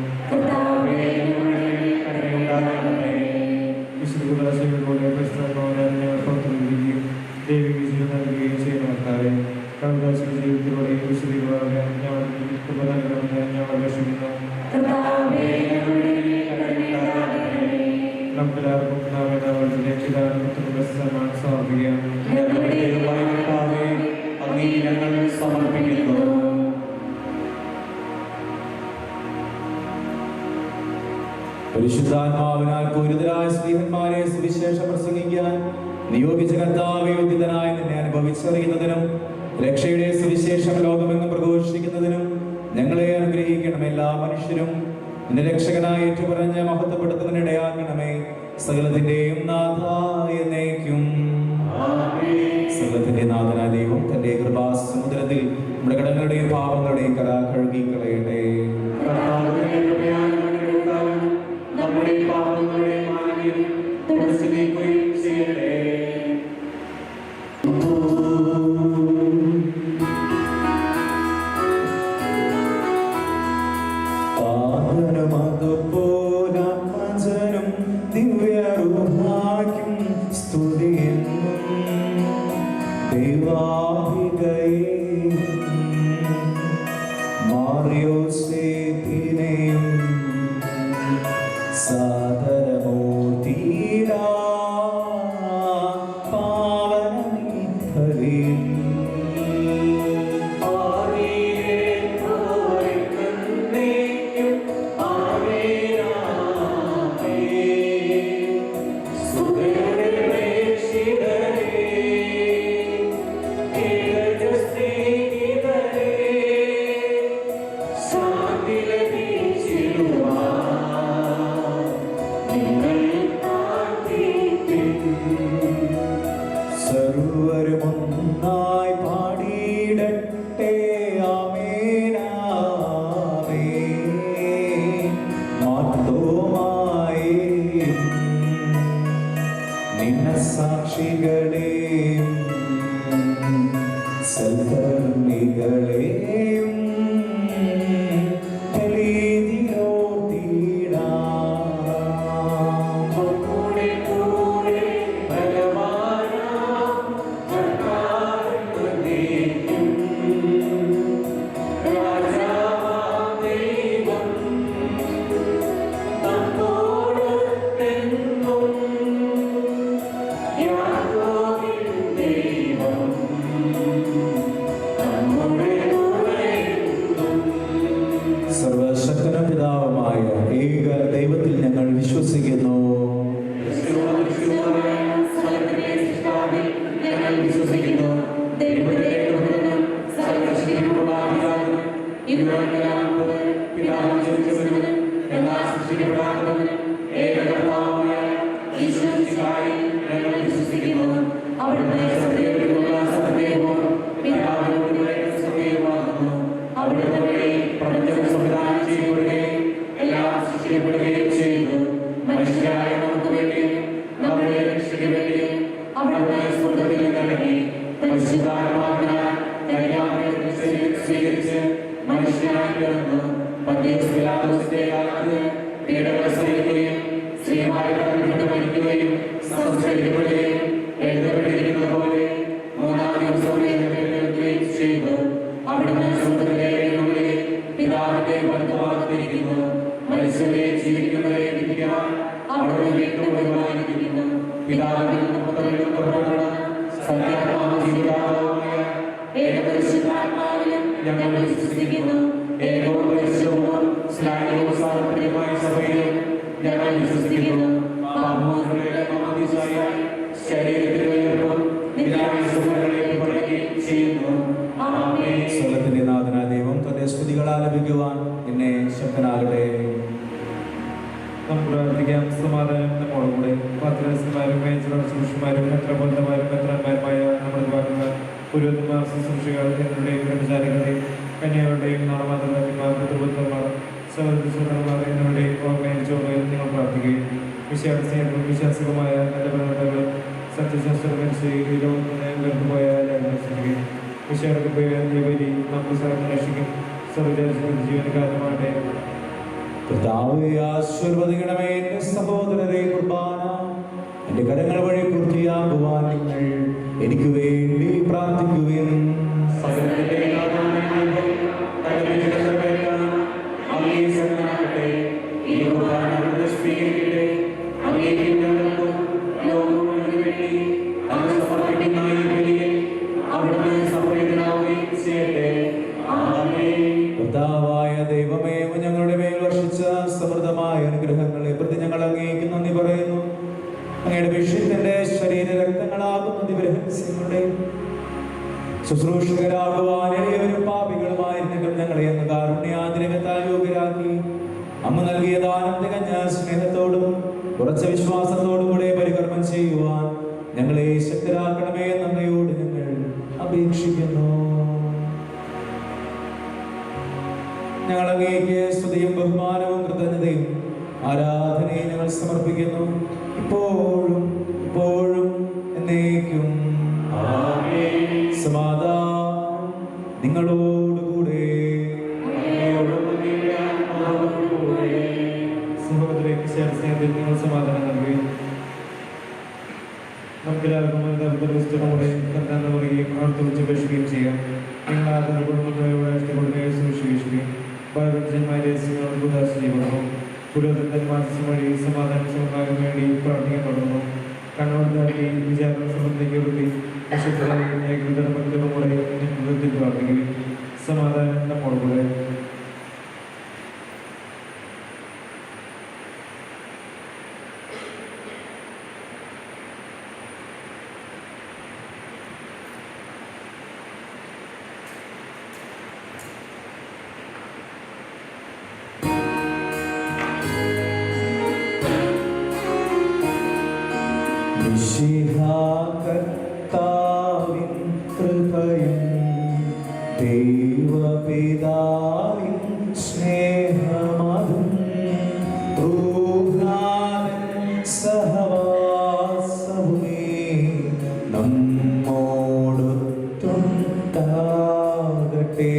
വിശുദ്ധ പരിശ്രമം ഞങ്ങൾ പുറത്തുനിൽക്കുകയും ദൈവിക ജീവിതം നൽകുകയും ചെയ്യുന്ന കർത്താവെ, കർത്താവിന്റെ ജീവിതത്തിലൂടെ വിശുദ്ധികളെ ഞങ്ങൾ കൃപ നൽകണമെന്ന് ഞങ്ങൾ അപേക്ഷിക്കുന്നു. നമുക്കെല്ലാവർക്കും സമർപ്പിക്കാം. ഞങ്ങൾ സമർപ്പിക്കുന്നു. പരിശുദ്ധാത്മാവിനാൽ പൂരിതരായ സ്ത്രീഹന്മാരെ സുവിശേഷം പ്രസംഗിക്കാൻ നിയോഗിച്ച കർത്താവേ, ഉദ്ധിതനായി നിന്നെ അനുഭവിച്ചറിയുന്നതിനും രക്ഷയുടെ സുവിശേഷം ലോകമെങ്ങും പ്രഘോഷിക്കുന്നതിനും ഞങ്ങളെ അനുഗ്രഹിക്കണമേ. എല്ലാ മനുഷ്യരും നിന്റെ രക്ഷകനായി ഏറ്റുപറഞ്ഞ് മഹത്വപ്പെടുത്തുന്നതിനിടയാക്കണമേ. സകലത്തിന്റെയും നാഥായ എന്നേക്കും. സകലത്തിന്റെ നാഥനായ ദൈവം തന്റെ കൃപാസമുദ്രത്തിൽ നമ്മുടെ കടങ്ങളുടെയും പാപങ്ങളുടെയും കര കഴുകി കളയട്ടെ. നമ്മുടെ പാപങ്ങളുടെ മാലിന്യം തുടച്ചു നീക്കുകയും ചെയ്യട്ടെ. പാദനമതുപോലാത്മജനും ദിവ്യരൂഹാക്കും സ്തുതിയെന്നും ദൈവാഹികയെയും മാറിയോസേപ്പിനെയും സാദരമൂർത്തിയിടാ പാവനമീ ഹരിയിൽ സർവരുമൊന്നായി പാടിയിടട്ടെ. ആമേനാമേൻ. മാർത്തോമായെയും നിന്നസാക്ഷികളെയും സൽക്കർമ്മികളെയും സർവശക്തനും പിതാവുമായ ഏക ദൈവത്തിൽ ഞങ്ങൾ വിശ്വസിക്കുന്നു. സ്വർഗ്ഗത്തിന്റെ നാഥനായ ദൈവം തന്റെ സ്തുതികൾ ആലപിക്കുവാൻ എന്നെ ശക്തനാകട്ടെ. നമുക്ക് പ്രാർത്ഥിക്കാം. സമാധാനം നമ്മോടുകൂടെ. പത്രസ്മാരും ശുശ്രൂഷമാരും മെത്രബന്ധമാരും മെത്രന്മാരുമായ നമ്മുടെ ഭാഗങ്ങൾ പുരോഹിതന്മാർ, ശുശ്രൂഷകൾ എന്നിവരുടെയും ബ്രഹ്മചാരികളുടെയും കന്യകളുടെയും നാളമാതൃമാർ, പുത്രപുത്രന്മാർ, സഹോദരന്മാർ എന്നിവരുടെയും ഓർമ്മയിൽ ചോർമ്മയിൽ നിങ്ങൾ പ്രാർത്ഥിക്കുകയും വിശ്വാസികമായ നല്ല പ്രവണതകളും സത്യശാസ്ത്രമനുസരിച്ച് ഈ ലോകത്തിന് വെറുതുപോയ അനുസരിക്കുകയും വിശ്വാസ വഴി നമുക്ക് സംരക്ഷിക്കും സർവ്വജാതിക്കും ജീവനക്കാരനുമാട്ടെ. കർത്താവേ, ആശീർവദിക്കണമേ എന്റെ സഹോദരരെ. കുർബാന എന്റെ കരങ്ങൾ വഴി പൂർത്തിയാകുവാൻ നിങ്ങൾ എനിക്ക് വേണ്ടി പ്രാർത്ഥിക്കുകയും കർത്താവായ ദൈവമേ, ഞങ്ങളുടെ മേൽ വർഷിച്ച സമൃദ്ധമായ അനുഗ്രഹങ്ങളെ പ്രതി ഞങ്ങൾ അങ്ങേക്ക് നന്ദി പറയുന്നു. അങ്ങയുടെ വിഷയത്തിന്റെ ശരീര രക്തങ്ങളാകുന്ന ദിവരഹസ്യങ്ങളുടെ ശുശ്രൂഷകരാകുവാൻ എളിയവരും പാപികളുമായിരുന്നെങ്കിലും ഞങ്ങൾ ഞങ്ങളെ അങ്ങ് കാരുണ്യാതിരകത്താൽ യോഗ്യരാക്കി. അങ്ങ് നൽകിയ ദാനം തികഞ്ഞ സ്നേഹത്തോടും ഉറച്ച വിശ്വാസത്തോടും കൂടെ പരികർമ്മം ചെയ്യുവാൻ ഞങ്ങളെ ശക്തരാക്കണമേ എന്ന് അങ്ങയോട് ഞങ്ങൾ അപേക്ഷിക്കുന്നു. ഞങ്ങൾ അങ്ങേക്ക് സ്തുതിയും ബഹുമാനവും കൃതജ്ഞതയും ആരാധനയും ഞങ്ങൾ സമർപ്പിക്കുന്നു, ഇപ്പോഴും ഇപ്പോഴും എന്നേക്കും. സമാധാനം നിങ്ങളോടുകൂടെ. സഹോദരേക്ക് സ്നേഹത്തിൽ നിങ്ങൾ സമാധാനം നൽകുകയും നമുക്കെല്ലാവർക്കും കൂടെ കർത്താവിനെ പറയുകയും അവിടുത്തെ ഉച്ചപേക്ഷിക്കുകയും ചെയ്യാം. നിങ്ങൾ ആദരവുകയും സൂക്ഷിക്കുകയും ഭയഭക്തന്മാരെ രഹസ്യങ്ങളോട് ഉദാശ ചെയ്യപ്പെടുന്നു. പുരോഹിതന്മാർ വഴി സമാധാനം സമർപ്പിക്കാൻ വേണ്ടി പ്രാർത്ഥിക്കപ്പെടുന്നു. കണ്ണോട് താട്ടി വിചാരണ സംബന്ധിക്കപ്പെടുത്തി വിശുദ്ധരായി ഏകീകൃതരുടെ നേതൃത്വത്തിൽ പ്രാർത്ഥിക്കുകയും സമാധാനം നമ്മോടുകൂടെ. കർത്താവിൻ കൃപയും ദൈവപിതാവിൻ സ്നേഹമതും റൂഹാനിൻ സഹവാസവുമേ നമ്മോടൊത്തുണ്ടാകട്ടെ.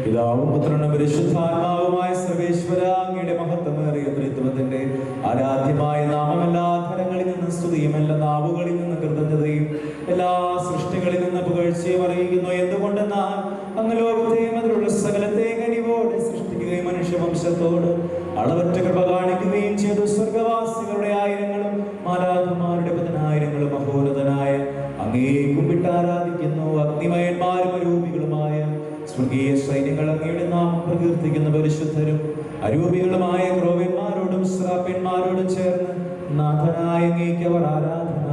പിതാവും പുത്രനും പരിശുദ്ധാത്മാവുമായ സർവേശ്വര, അങ്ങയുടെ മഹത്വമേറിയ ത്രിത്വത്തിന്റെ ആരാധ്യമായ നാമമെല്ലാ ധരങ്ങളിൽ നിന്ന് സ്തുതിയും എല്ലാ നാവുകളിൽ നിന്ന് കൃതജ്ഞതയും എല്ലാ സൃഷ്ടികളിൽ നിന്ന് പുകഴ്ചയും അറിയിക്കുന്നു. എന്തുകൊണ്ടെന്നാൽ അങ്ങ് ലോകത്തെയും അതിലുള്ള സകലത്തെയും കനിവോടെ സൃഷ്ടിക്കുകയും മനുഷ്യവംശത്തോട് അളവറ്റ കൃപ കാണിക്കുകയും ചെയ്തു. സ്വർഗവാസികളുടെ ആയിരങ്ങളും മാലാഖമാരുടെ പതിനായിരങ്ങളും മഹോന്നതനായ അങ്ങേ കുമ്പിട്ട് ആരാധിക്കുന്നു. അഗ്നിമയന്മാരും അരൂപികളുമായ സ്വർഗീയ സൈന്യങ്ങൾ അങ്ങയുടെ നാമം പ്രകീർത്തിക്കുന്ന പരിശുദ്ധരും അരൂപികളുമായ ക്രോവന്മാരോടും ശ്രാപ്യന്മാരോടും ചേർന്ന് നാഥനായ അങ്ങേക്ക് അവർ ആരാധന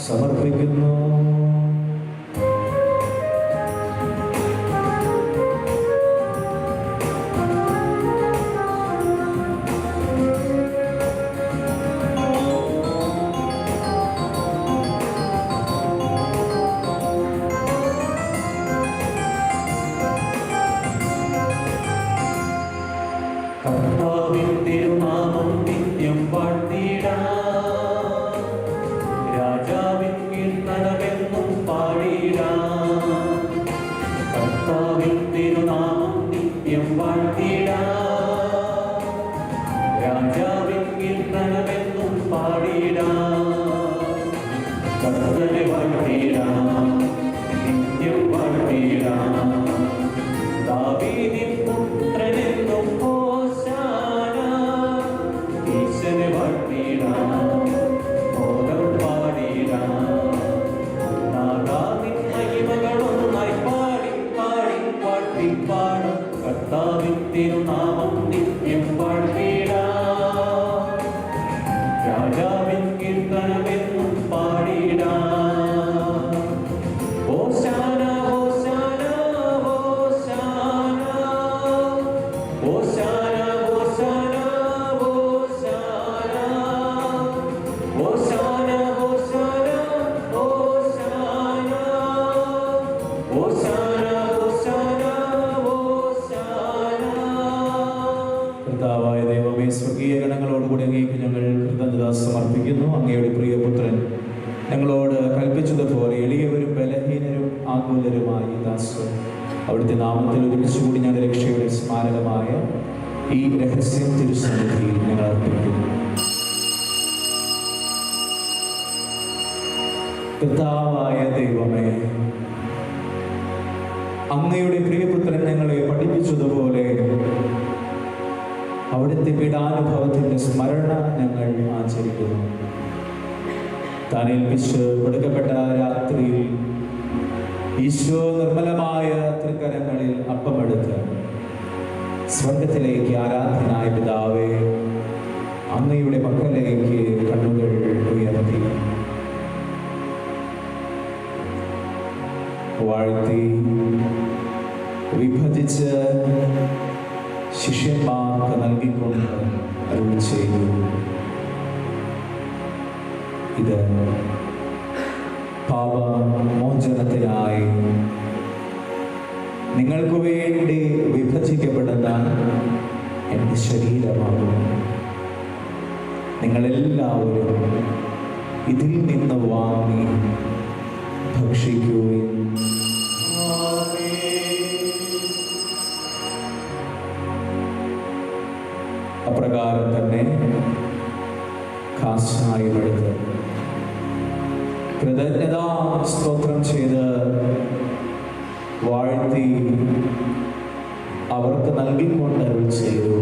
സമർപ്പിക്കുന്നു. കർത്താവിൻ തിരുനാമം നിത്യം വാഴ്ത്തിടാം, രാജാവിൻ കീർത്തനമെന്നും പാടിടാം. കർത്താവിൻ തിരുനാമം നിത്യം വാഴ്ത്തിടാം, രാജാവിൻ കീർത്തനമെന്നും പാടിടാം. കർത്താവിനെ വാഴ്ത്തിടാം, നിത്യം വാഴ്ത്തിടാം. ദാവീദിൻ പുത്രനെന്നും ഹോശാന, ഈശനെ വാഴ്ത്തിടാം, മോദം പാടിടാം. നാദാവിൻ മഹിമകളൊന്നായി പാടി ദൈവമേ, സ്വർഗീയ ഗണങ്ങളോടുകൂടി അങ്ങേക്ക് ഞങ്ങൾ കൃതജ്ഞത സമർപ്പിക്കുന്നു. അങ്ങയുടെ പ്രിയപുത്രൻ ഞങ്ങളോട് കൽപ്പിച്ചതുപോലെ എളിയവരും ബലഹീനരും ആകുലരുമായി ദാസർ അവിടുത്തെ നാമത്തിൽ ഒരുമിച്ച് കൂടി ഞങ്ങളുടെ രക്ഷയുടെ സ്മാരകമായ ഈ രഹസ്യം തിരുസന്നിധിയിൽ ഞങ്ങൾ അർപ്പിക്കുന്നു. കർത്താവായ ദൈവമേ, അങ്ങയുടെ പ്രിയപുത്രൻ ഞങ്ങളെ പഠിപ്പിച്ചതുപോലെ അവിടുത്തെ പീഡാനുഭവത്തിന്റെ സ്മരണ ഞങ്ങൾ ആചരിക്കുന്നു. താൻ ഏൽപ്പിച്ച് കൊടുക്കപ്പെട്ട രാത്രിയിൽ ഈശോ നിർമ്മലമായ തൃക്കരങ്ങളിൽ അപ്പമെടുത്ത് സ്വർഗത്തിലേക്ക് ആരാധനായ പിതാവേ, അങ്ങയുടെ പക്കലേക്ക് കണ്ണുകൾ ഉയർത്തി വാഴ്ത്തി വിഭജിച്ച് ശിഷ്യന്മാർക്ക് നൽകിക്കൊണ്ട് അരുൾ ചെയ്തു, ഇത് പാപമോചനത്തിനായി നിങ്ങൾക്ക് വേണ്ടി വിഭജിക്കപ്പെടുന്ന എൻ്റെ ശരീരമാകും. നിങ്ങളെല്ലാവരും ഇതിൽ നിന്ന് വാങ്ങി ഭക്ഷിക്കുകയും അപ്രകാരം തന്നെ കാസായമെടുത്ത് കൃതജ്ഞതാ സ്തോത്രം ചെയ്ത് വാഴ്ത്തി അവർക്ക് നൽകിക്കൊണ്ട് അരുൾ ചെയ്തു,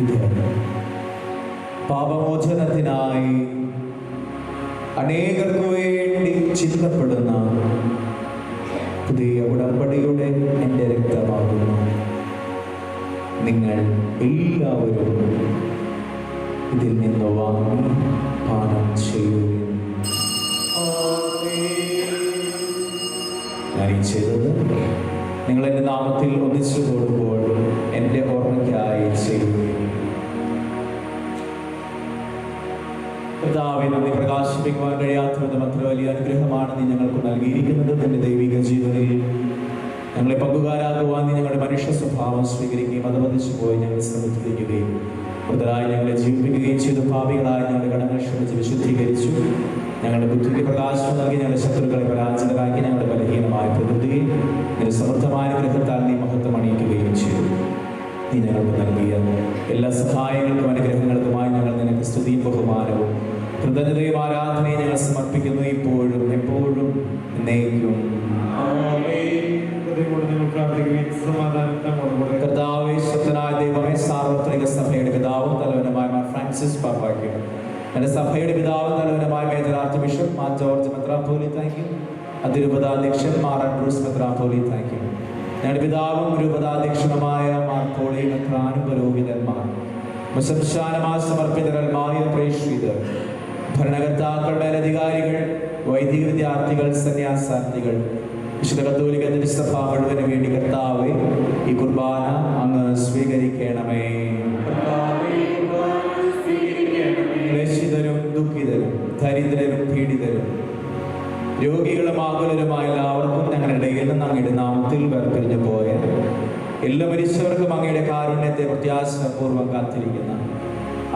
ഇത് പാപമോചനത്തിനായി അനേകർക്ക് വേണ്ടി ചിന്തപ്പെടുന്ന പുതിയ ഉടമ്പടിയുടെ എൻ്റെ രക്തമാകുന്നു. നിങ്ങൾ എല്ലാവരും ഇതിൽ നിന്ന് വാങ്ങി പാനം ചെയ്യുകയും. ഞാൻ ഈ ചെയ്തത് നിങ്ങൾ എൻ്റെ നാമത്തിൽ ഒന്നിച്ചു കൂടുമ്പോൾ എൻ്റെ ഓർമ്മയ്ക്കായി ചെയ്യുകയും. കർത്താവേ, നന്ദി പ്രകാശിപ്പിക്കുവാൻ കഴിയാത്തതും അത്ര വലിയ അനുഗ്രഹമാണ് നീ ഞങ്ങൾക്ക് നൽകിയിരിക്കുന്നത്. നിന്റെ ദൈവിക ജീവനിൽ ഞങ്ങളെ പങ്കുകാരാകുവാൻ നീ ഞങ്ങളുടെ മനുഷ്യ സ്വഭാവം സ്വീകരിക്കുകയും അതവധിച്ചു പോയി ഞങ്ങളെ സമർപ്പിക്കുകയും കൂടുതലായി ഞങ്ങളെ ജീവിപ്പിക്കുകയും ചെയ്തു. പാപികളായി ഞങ്ങളുടെ കടങ്ങൾ ക്ഷമിച്ച് വിശുദ്ധീകരിച്ചു. ഞങ്ങളുടെ ബുദ്ധിക്ക് പ്രകാശം നൽകി ഞങ്ങളുടെ ശത്രുക്കളെ പരാജിതരാക്കി ഞങ്ങളുടെ ബലഹീനമായ പ്രകൃതിയെ നിന്റെ സമൃദ്ധമായ ഗ്രഹത്താൽ നീ മഹത്വം അണിയിക്കുകയും ചെയ്തു. നീ ഞങ്ങൾക്ക് നൽകിയ എല്ലാ സഹായങ്ങൾക്കും അനുഗ്രഹങ്ങൾക്കുമായി ഞങ്ങൾ നിനക്ക് സ്തുതിയും ബഹുമാനവും കൃതജ്ഞതയും ആരാധനയും ഞങ്ങൾ സമർപ്പിക്കുന്നു, ഇപ്പോഴും എപ്പോഴും എന്നേക്കും. കർത്താവേ, ശക്തനായ ദൈവമേ, സാർവത്രിക സഭയുടെ പിതാവും തലവനുമായ ഫ്രാൻസിസ് പാപ്പായ്ക്കും എൻ്റെ സഭയുടെ പിതാവും തലവനുമായ major archbishop Mar George മെത്രാപ്പോലീത്തായ്ക്കും അതിരൂപതാധ്യക്ഷൻ മാർ ആൻഡ്രൂസ് മെത്രാപ്പോലീത്തായ്ക്കും ഞങ്ങളുടെ പിതാവും രൂപതാധ്യക്ഷനുമായ മാർ പോളി മെത്രാനും പുരോഹിതന്മാർ ശംശാനമായി സമർപ്പിതരന്മായ പ്രേക്ഷിതർ ഭരണകർത്താക്കൾ, മേലധികാരികൾ, വൈദിക വിദ്യാർത്ഥികൾ, സന്യാസാർത്ഥികൾ, വിശുദ്ധ കത്തോലിക്ക തിരുസഭ മുഴുവന് വേണ്ടി കർത്താവേ, ഈ കുർബാന അങ്ങ് സ്വീകരിക്കണമേ. ക്ലേശിതരും ദുഃഖിതരും ദരിദ്രരും പീഡിതരും രോഗികളും ആകുലരുമായ എല്ലാവർക്കും ഞങ്ങളുടെ ഇടയിൽ നിന്ന് അങ്ങയുടെ നാമത്തിൽ വേർപിരിഞ്ഞു പോയ എല്ലാ മരിച്ചവർക്കും അങ്ങയുടെ കാരുണ്യത്തെ പ്രത്യാശപൂർവ്വം കാത്തിരിക്കുന്ന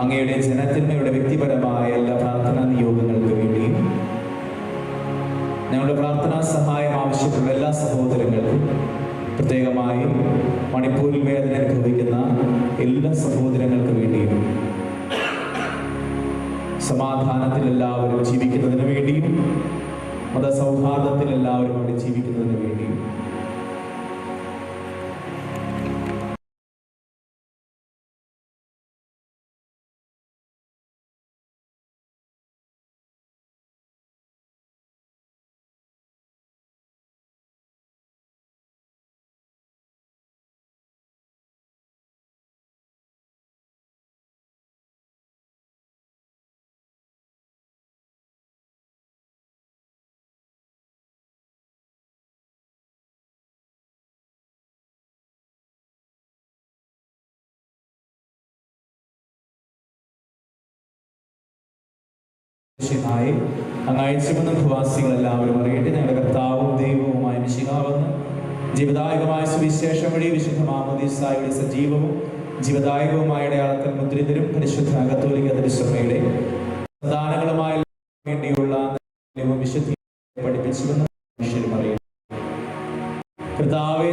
അങ്ങയുടെ ജനത്തിന്മയുടെ വ്യക്തിപരമായ എല്ലാ പ്രാർത്ഥനാ നിയോഗങ്ങൾക്ക് വേണ്ടിയും ഞങ്ങളുടെ പ്രാർത്ഥനാ സഹായം ആവശ്യമുള്ള എല്ലാ സഹോദരങ്ങൾക്കും, പ്രത്യേകമായി മണിപ്പൂരിൽ വേദന അനുഭവിക്കുന്ന എല്ലാ സഹോദരങ്ങൾക്ക് വേണ്ടിയും, സമാധാനത്തിൽ എല്ലാവരും ജീവിക്കുന്നതിന് വേണ്ടിയും, മതസൗഹാർദ്ദത്തിൽ എല്ലാവരും അവിടെ ജീവിക്കുന്നതിന് വേണ്ടിയും അങ്ങ് അയച്ചുമെന്ന ഭൂവാസികൾ എല്ലാവരും അറിയട്ടെ. ഞങ്ങളുടെ കർത്താവും ദൈവവുമായ മിശിഹാവെന്ന് ജീവദായകമായ സുവിശേഷം വഴി വിശുദ്ധ മാമോദീസായുടെ സജീവവും ജീവദായകവുമായ അടയാളത്തിൽ മുദ്രിതരും പരിശുദ്ധ കത്തോലിക്ക തിരുസഭയുടെ പ്രധാനങ്ങളുമായ വേണ്ടിയുള്ള വിശുദ്ധി പഠിപ്പിച്ചുവെന്ന് മനുഷ്യരും അറിയുന്നു. കർത്താവേ,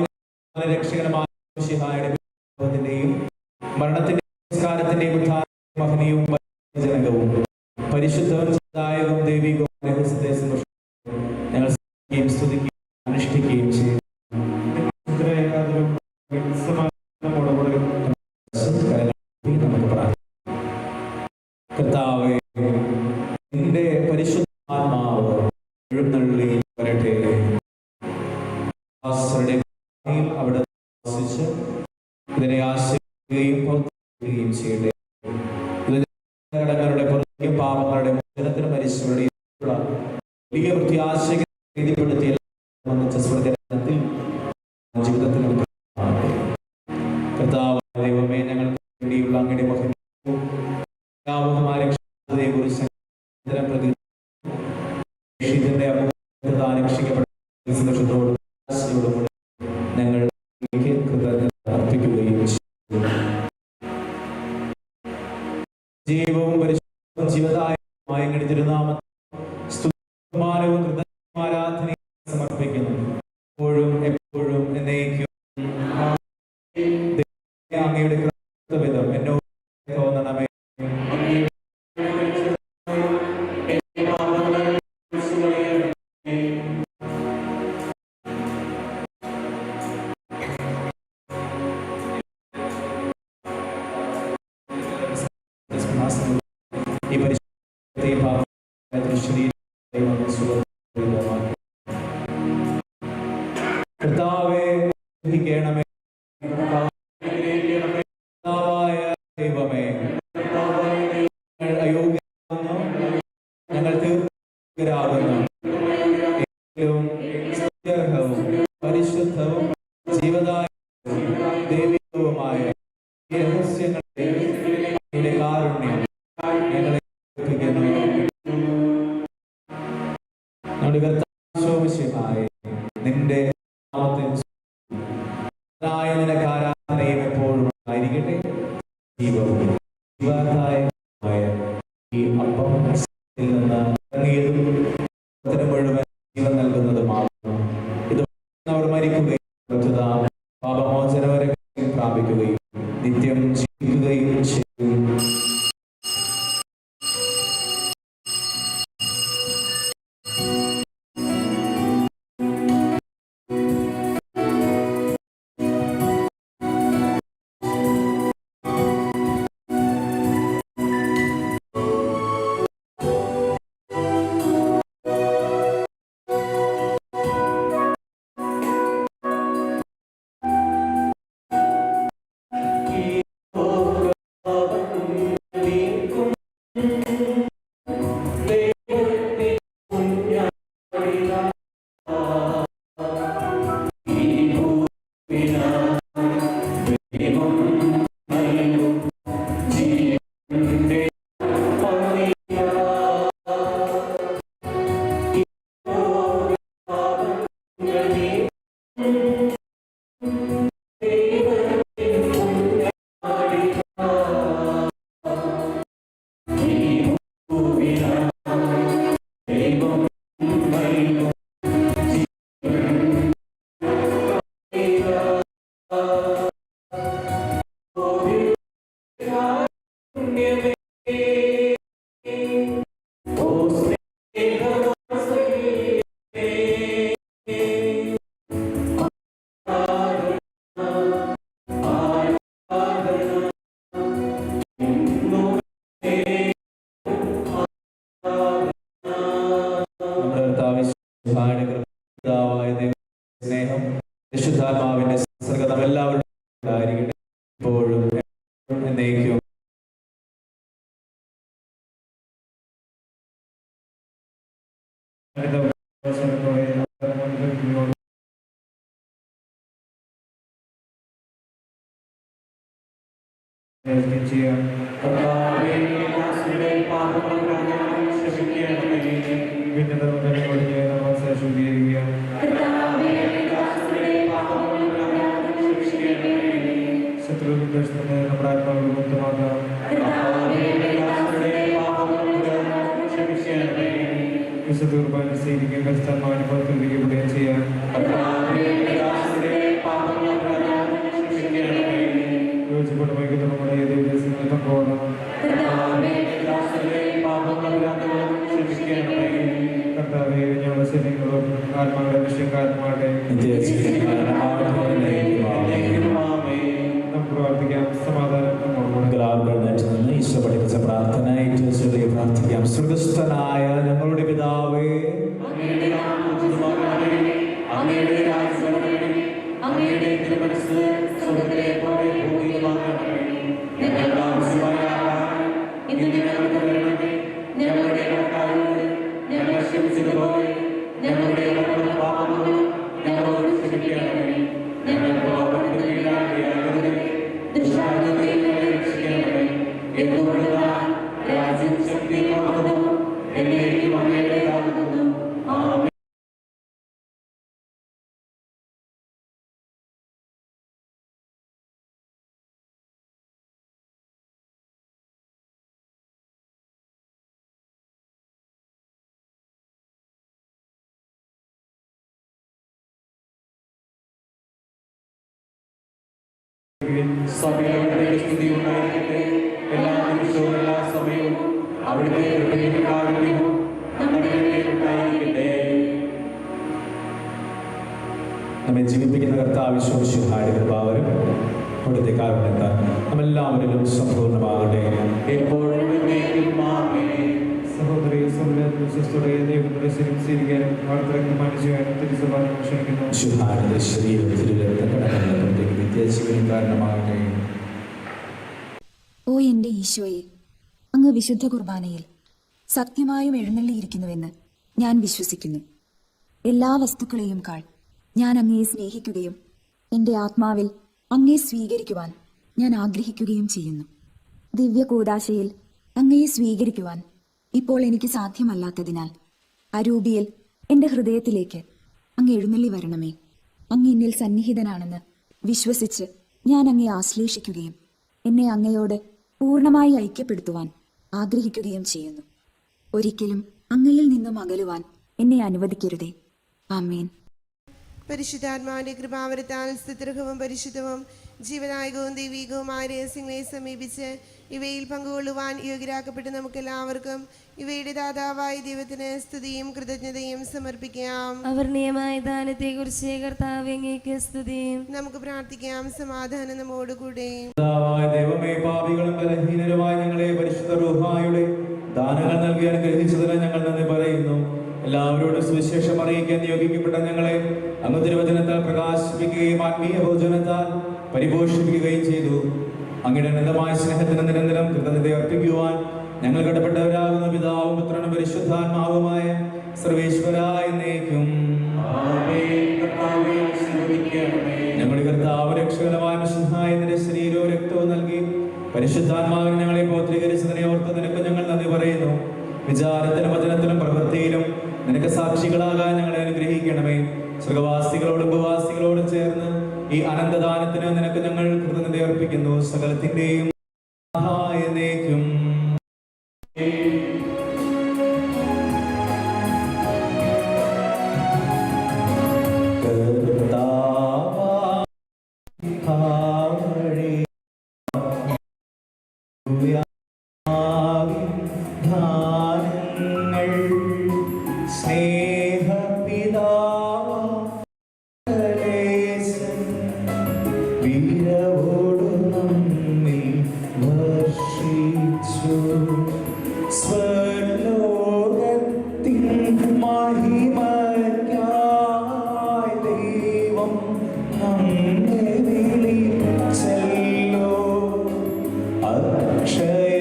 രക്ഷകനമായ മിശിഹായുടെയും മരണത്തിന്റെയും സംസ്കാരത്തിന്റെയും മഹനീയവും ജനകവും പരിശുദ്ധവും ദായകവും ദൈവികവും രഹസ്യത്തെ ഞങ്ങൾ സ്തുതിക്കുകയും അനുഷ്ഠിക്കുകയും ചെയ്യും. കർത്താവേ, നിന്റെ പരിശുദ്ധാത്മാവ് എഴുന്നള്ളി വരട്ടെ. അവിടെ വസിച്ച് ഇതിനെ ആശ്രയിക്കുകയും പ്രവർത്തിക്കുകയും ചെയ്യട്ടെ. കടങ്ങളുടെ പുറത്തേക്കും പാപങ്ങളുടെ മോചനത്തിന് മരിച്ചവരുടെ വലിയ പ്രത്യാശകൾ എഴുതിപ്പെടുത്തിയ ജീവിതത്തിൽ കർത്താവ് ദൈവമേ, ഞങ്ങൾക്ക് വേണ്ടിയുള്ള അങ്ങയുടെ കുറിച്ച് സന്തോഷത്തോടും ഞങ്ങൾ അർപ്പിക്കുകയും ജീവവും പരിശുദ്ധവും ജീവദായകവുമായ അങ്ങയുടെ തിരുനാമത്തിൽ സ്തുതിയും ആരാധനയും സമർപ്പിക്കുന്നു. എപ്പോഴും എപ്പോഴും എന്നേക്കും അങ്ങയുടെ വിധം എന്നോട് തോന്നണമേ. ഈ കർത്താവേ, ഗ്രഹിക്കണമേ. ദൈവമേ, അയോഗ്യരാകുന്നു, ഞങ്ങൾ തീർച്ചയാകുന്നു. ഏറ്റവും സ്തുത്യർഹവും പരിശുദ്ധവും ജീവദായകവും ദൈവികവുമായ രഹസ്യങ്ങളുടെ കാരുണ്യം ഞങ്ങളെ ഏൽപ്പിക്കുന്നു. നമ്മുടെ കർത്താവേ, നിന്റെ നിനക്ക് ആരാധനയും എപ്പോഴും ആയിരിക്കട്ടെ. ജീവവും ജീവദായകമായ ഈ അപ്പം നിന്ന് മുഴുവൻ ജീവൻ നൽകുന്നതുമാകുന്നു. ഇത് അവർ മരിക്കുകയും പാപമോചനം വരെ പ്രാപിക്കുകയും നിത്യം ജീവിക്കുകയും ചെയ്യും. സ്നേഹം വിശുദ്ധാത്മാവിന്റെ സംസർഗം എല്ലാവരും ഉണ്ടായിരിക്കട്ടെ, ഇപ്പോഴും എന്നേക്കും. ശത്രു കുർബാന സ്വീകരിക്കുകയും പരിശുദ്ധാത്മാവിനെ പുറത്തുവിടുകയും ചെയ്യാൻ യോജിപ്പോടെ വൈകുന്ന നമ്മുടെ ദിവസങ്ങളിൽ പങ്കുകൊള്ളാം. കർത്താവേ, ഞങ്ങളുടെ ശരീരങ്ങളും ആത്മാക്കളുടെ വിഷയക്കാരന്മാരുടെ നമുക്ക് പ്രവർത്തിക്കാം. സമാധാനം നമ്മോടുകൂടെ. ഈശോ പഠിപ്പിച്ച പ്രാർത്ഥന ഏറ്റവും പ്രാർത്ഥിക്കാം. സ്വർഗസ്ഥനായ ഞങ്ങളുടെ പിതാവേ, അങ്ങയുടെ തിരുമനസ്സ് സ്വർഗ്ഗത്തിലെ പോലെ ഭൂമിയിലുമാകണമേ. ഞങ്ങൾക്ക് ആവശ്യമായ ആഹാരം ഇന്ന് ഞങ്ങൾക്ക് തരണമേ. ഞങ്ങളുടെ കടക്കാരോട് ഞങ്ങൾ ക്ഷമിച്ചതുപോലെ ഞങ്ങളുടെ കടങ്ങളും പാപങ്ങളും ഞങ്ങളോട് ക്ഷമിക്കണമേ. ഞങ്ങൾ പാപത്തിന് കീഴാകരുതേ, ദുഷ്ടാരൂപത്തിൽ ഞങ്ങളെ രക്ഷിക്കണമേ. എന്തുകൊണ്ടെന്നാൽ രാജ്യവും ശക്തിയും മഹത്വവും എന്നേക്കും അങ്ങയുടേതാകുന്നു. ആമേൻ. സഭയുടെ സ്തുതി ഉണ്ടായിരിക്കട്ടെ. എല്ലാ നിമിഷവും എല്ലാ സമയവും അവിടുത്തെ കൃപയും കാരുണ്യവും നമ്മുടെ മേൽ ഉണ്ടായിരിക്കട്ടെ. നമ്മെ ജീവിപ്പിക്കുന്ന കർത്താവ് വിശ്വസിഹായുടെ കൃപാവരും അവിടുത്തെ കാരുണ്യത്താൽ നമ്മെല്ലാവരിലും സമ്പൂർണ്ണമാകട്ടെ. എപ്പോഴും എന്നേക്കും ആമേൻ. സഹോദരി വിശ്വസ്തോടെ ദൈവത്തിന്റെ ശരീരം സ്വീകരിക്കാനും അവിടുത്തെ രക്തപാനം ചെയ്യാനും തിരുസഭ ക്ഷണിക്കുന്നു. വിശുദ്ധാരുടെ ശരീരത്തിൽ രക്തക്കടങ്ങളുടെ നിത്യജീവനും കാരണമാകട്ടെ. ഓ എൻ്റെ ഈശോയെ, അങ്ങ് വിശുദ്ധ കുർബാനയിൽ സത്യമായും എഴുന്നള്ളിയിരിക്കുന്നുവെന്ന് ഞാൻ വിശ്വസിക്കുന്നു. എല്ലാ വസ്തുക്കളെയും കാൾ ഞാൻ അങ്ങയെ സ്നേഹിക്കുകയും എൻ്റെ ആത്മാവിൽ അങ്ങയെ സ്വീകരിക്കുവാൻ ഞാൻ ആഗ്രഹിക്കുകയും ചെയ്യുന്നു. ദിവ്യ കൂദാശയിൽ അങ്ങയെ സ്വീകരിക്കുവാൻ ഇപ്പോൾ എനിക്ക് സാധ്യമല്ലാത്തതിനാൽ അരൂപിയിൽ എൻ്റെ ഹൃദയത്തിലേക്ക് അങ്ങ് എഴുന്നള്ളി വരണമേ. അങ്ങ് എന്നിൽ സന്നിഹിതനാണെന്ന് വിശ്വസിച്ച് ഞാൻ അങ്ങയെ ആശ്ലേഷിക്കുകയും എന്നെ അങ്ങയോട് പൂർണ്ണമായി ഐക്യപ്പെടുത്തുവാൻ ആഗ്രഹിക്കുകയും ചെയ്യുന്നു. ഒരിക്കലും അങ്ങയിൽ നിന്നും അകലുവാൻ എന്നെ അനുവദിക്കരുതേ. ആമേൻ. പരിശുദ്ധാത്മാവിന്റെ കൃപാവരത്താൽ സ്തുത്യർഹവും പരിശുദ്ധവും ജീവനായകവും ദൈവികവുമായ രഹസ്യങ്ങളെ സമീപിച്ച് ഇവയിൽ പങ്കുകൊള്ളുവാൻ യോഗ്യരാക്കപ്പെട്ട് നമുക്കെല്ലാവർക്കും ഇവയുടെ ദാതാവായ ദൈവത്തിന് സ്തുതിയും കൃതജ്ഞതയും സമർപ്പിക്കാം. അവർണ്ണീയമായ ദാനത്തെക്കുറിച്ച് കർത്താവേ അങ്ങേക്ക് സ്തുതിയും. നമുക്ക് പ്രാർത്ഥിക്കാം. സമാധാനം നമ്മോടുകൂടെ. ദൈവമേ, പാപികളും ബലഹീനരുമായ ഞങ്ങളെ പരിശുദ്ധ റൂഹായുടെ ദാനങ്ങൾ നൽകി അനുഗ്രഹിച്ചതിന് ഞങ്ങൾ നന്ദി പറയുന്നു. എല്ലാവരോടും സുവിശേഷം അറിയിക്കാൻ നിയോഗിക്കപ്പെട്ട ഞങ്ങളെ അങ്ങ് തിരുവചനത്താൽ പ്രകാശിപ്പിക്കുകയും ആത്മീയ ഭോജനത്താൽ പരിപോഷിപ്പിക്കുകയും ചെയ്തു. അങ്ങയുടെ അനന്തമായ സ്നേഹത്തിന് നിരന്തരം കൃതജ്ഞത അർപ്പിക്കുവാൻ ഞങ്ങൾ കടപ്പെട്ടവരാകുന്ന പിതാവും പുത്രനും പരിശുദ്ധാത്മാവുമായ സർവേശ്വരായ എന്നേക്കും. ഞങ്ങളുടെ കർത്താവ് രക്ഷകരമായ മിശിഹായുടെ ശരീരവും രക്തവും നൽകി പരിശുദ്ധാത്മാവിന് ഞങ്ങളെ പൗത്രീകരിച്ചതിനെ ഓർത്ത് നിനക്ക് ഞങ്ങൾ നന്ദി പറയുന്നു. വിചാരത്തിലും വചനത്തിലും പ്രവൃത്തിയിലും നിനക്ക് സാക്ഷികളാകാൻ ഞങ്ങളെ അനുഗ്രഹിക്കണമേ. സ്വർഗവാസികളോടും ഉപവാസികളോടും ചേർന്ന് ഈ അനന്തദാനത്തിന് നിനക്ക് ഞങ്ങൾ കൃതജ്ഞത അർപ്പിക്കുന്നു. സകലത്തിന്റെയും എന്നേക്കും. അക്ഷയ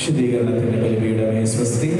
ശുദ്ധീകരണത്തിന്റെ ബലിപീഠമേ സ്വസ്തി.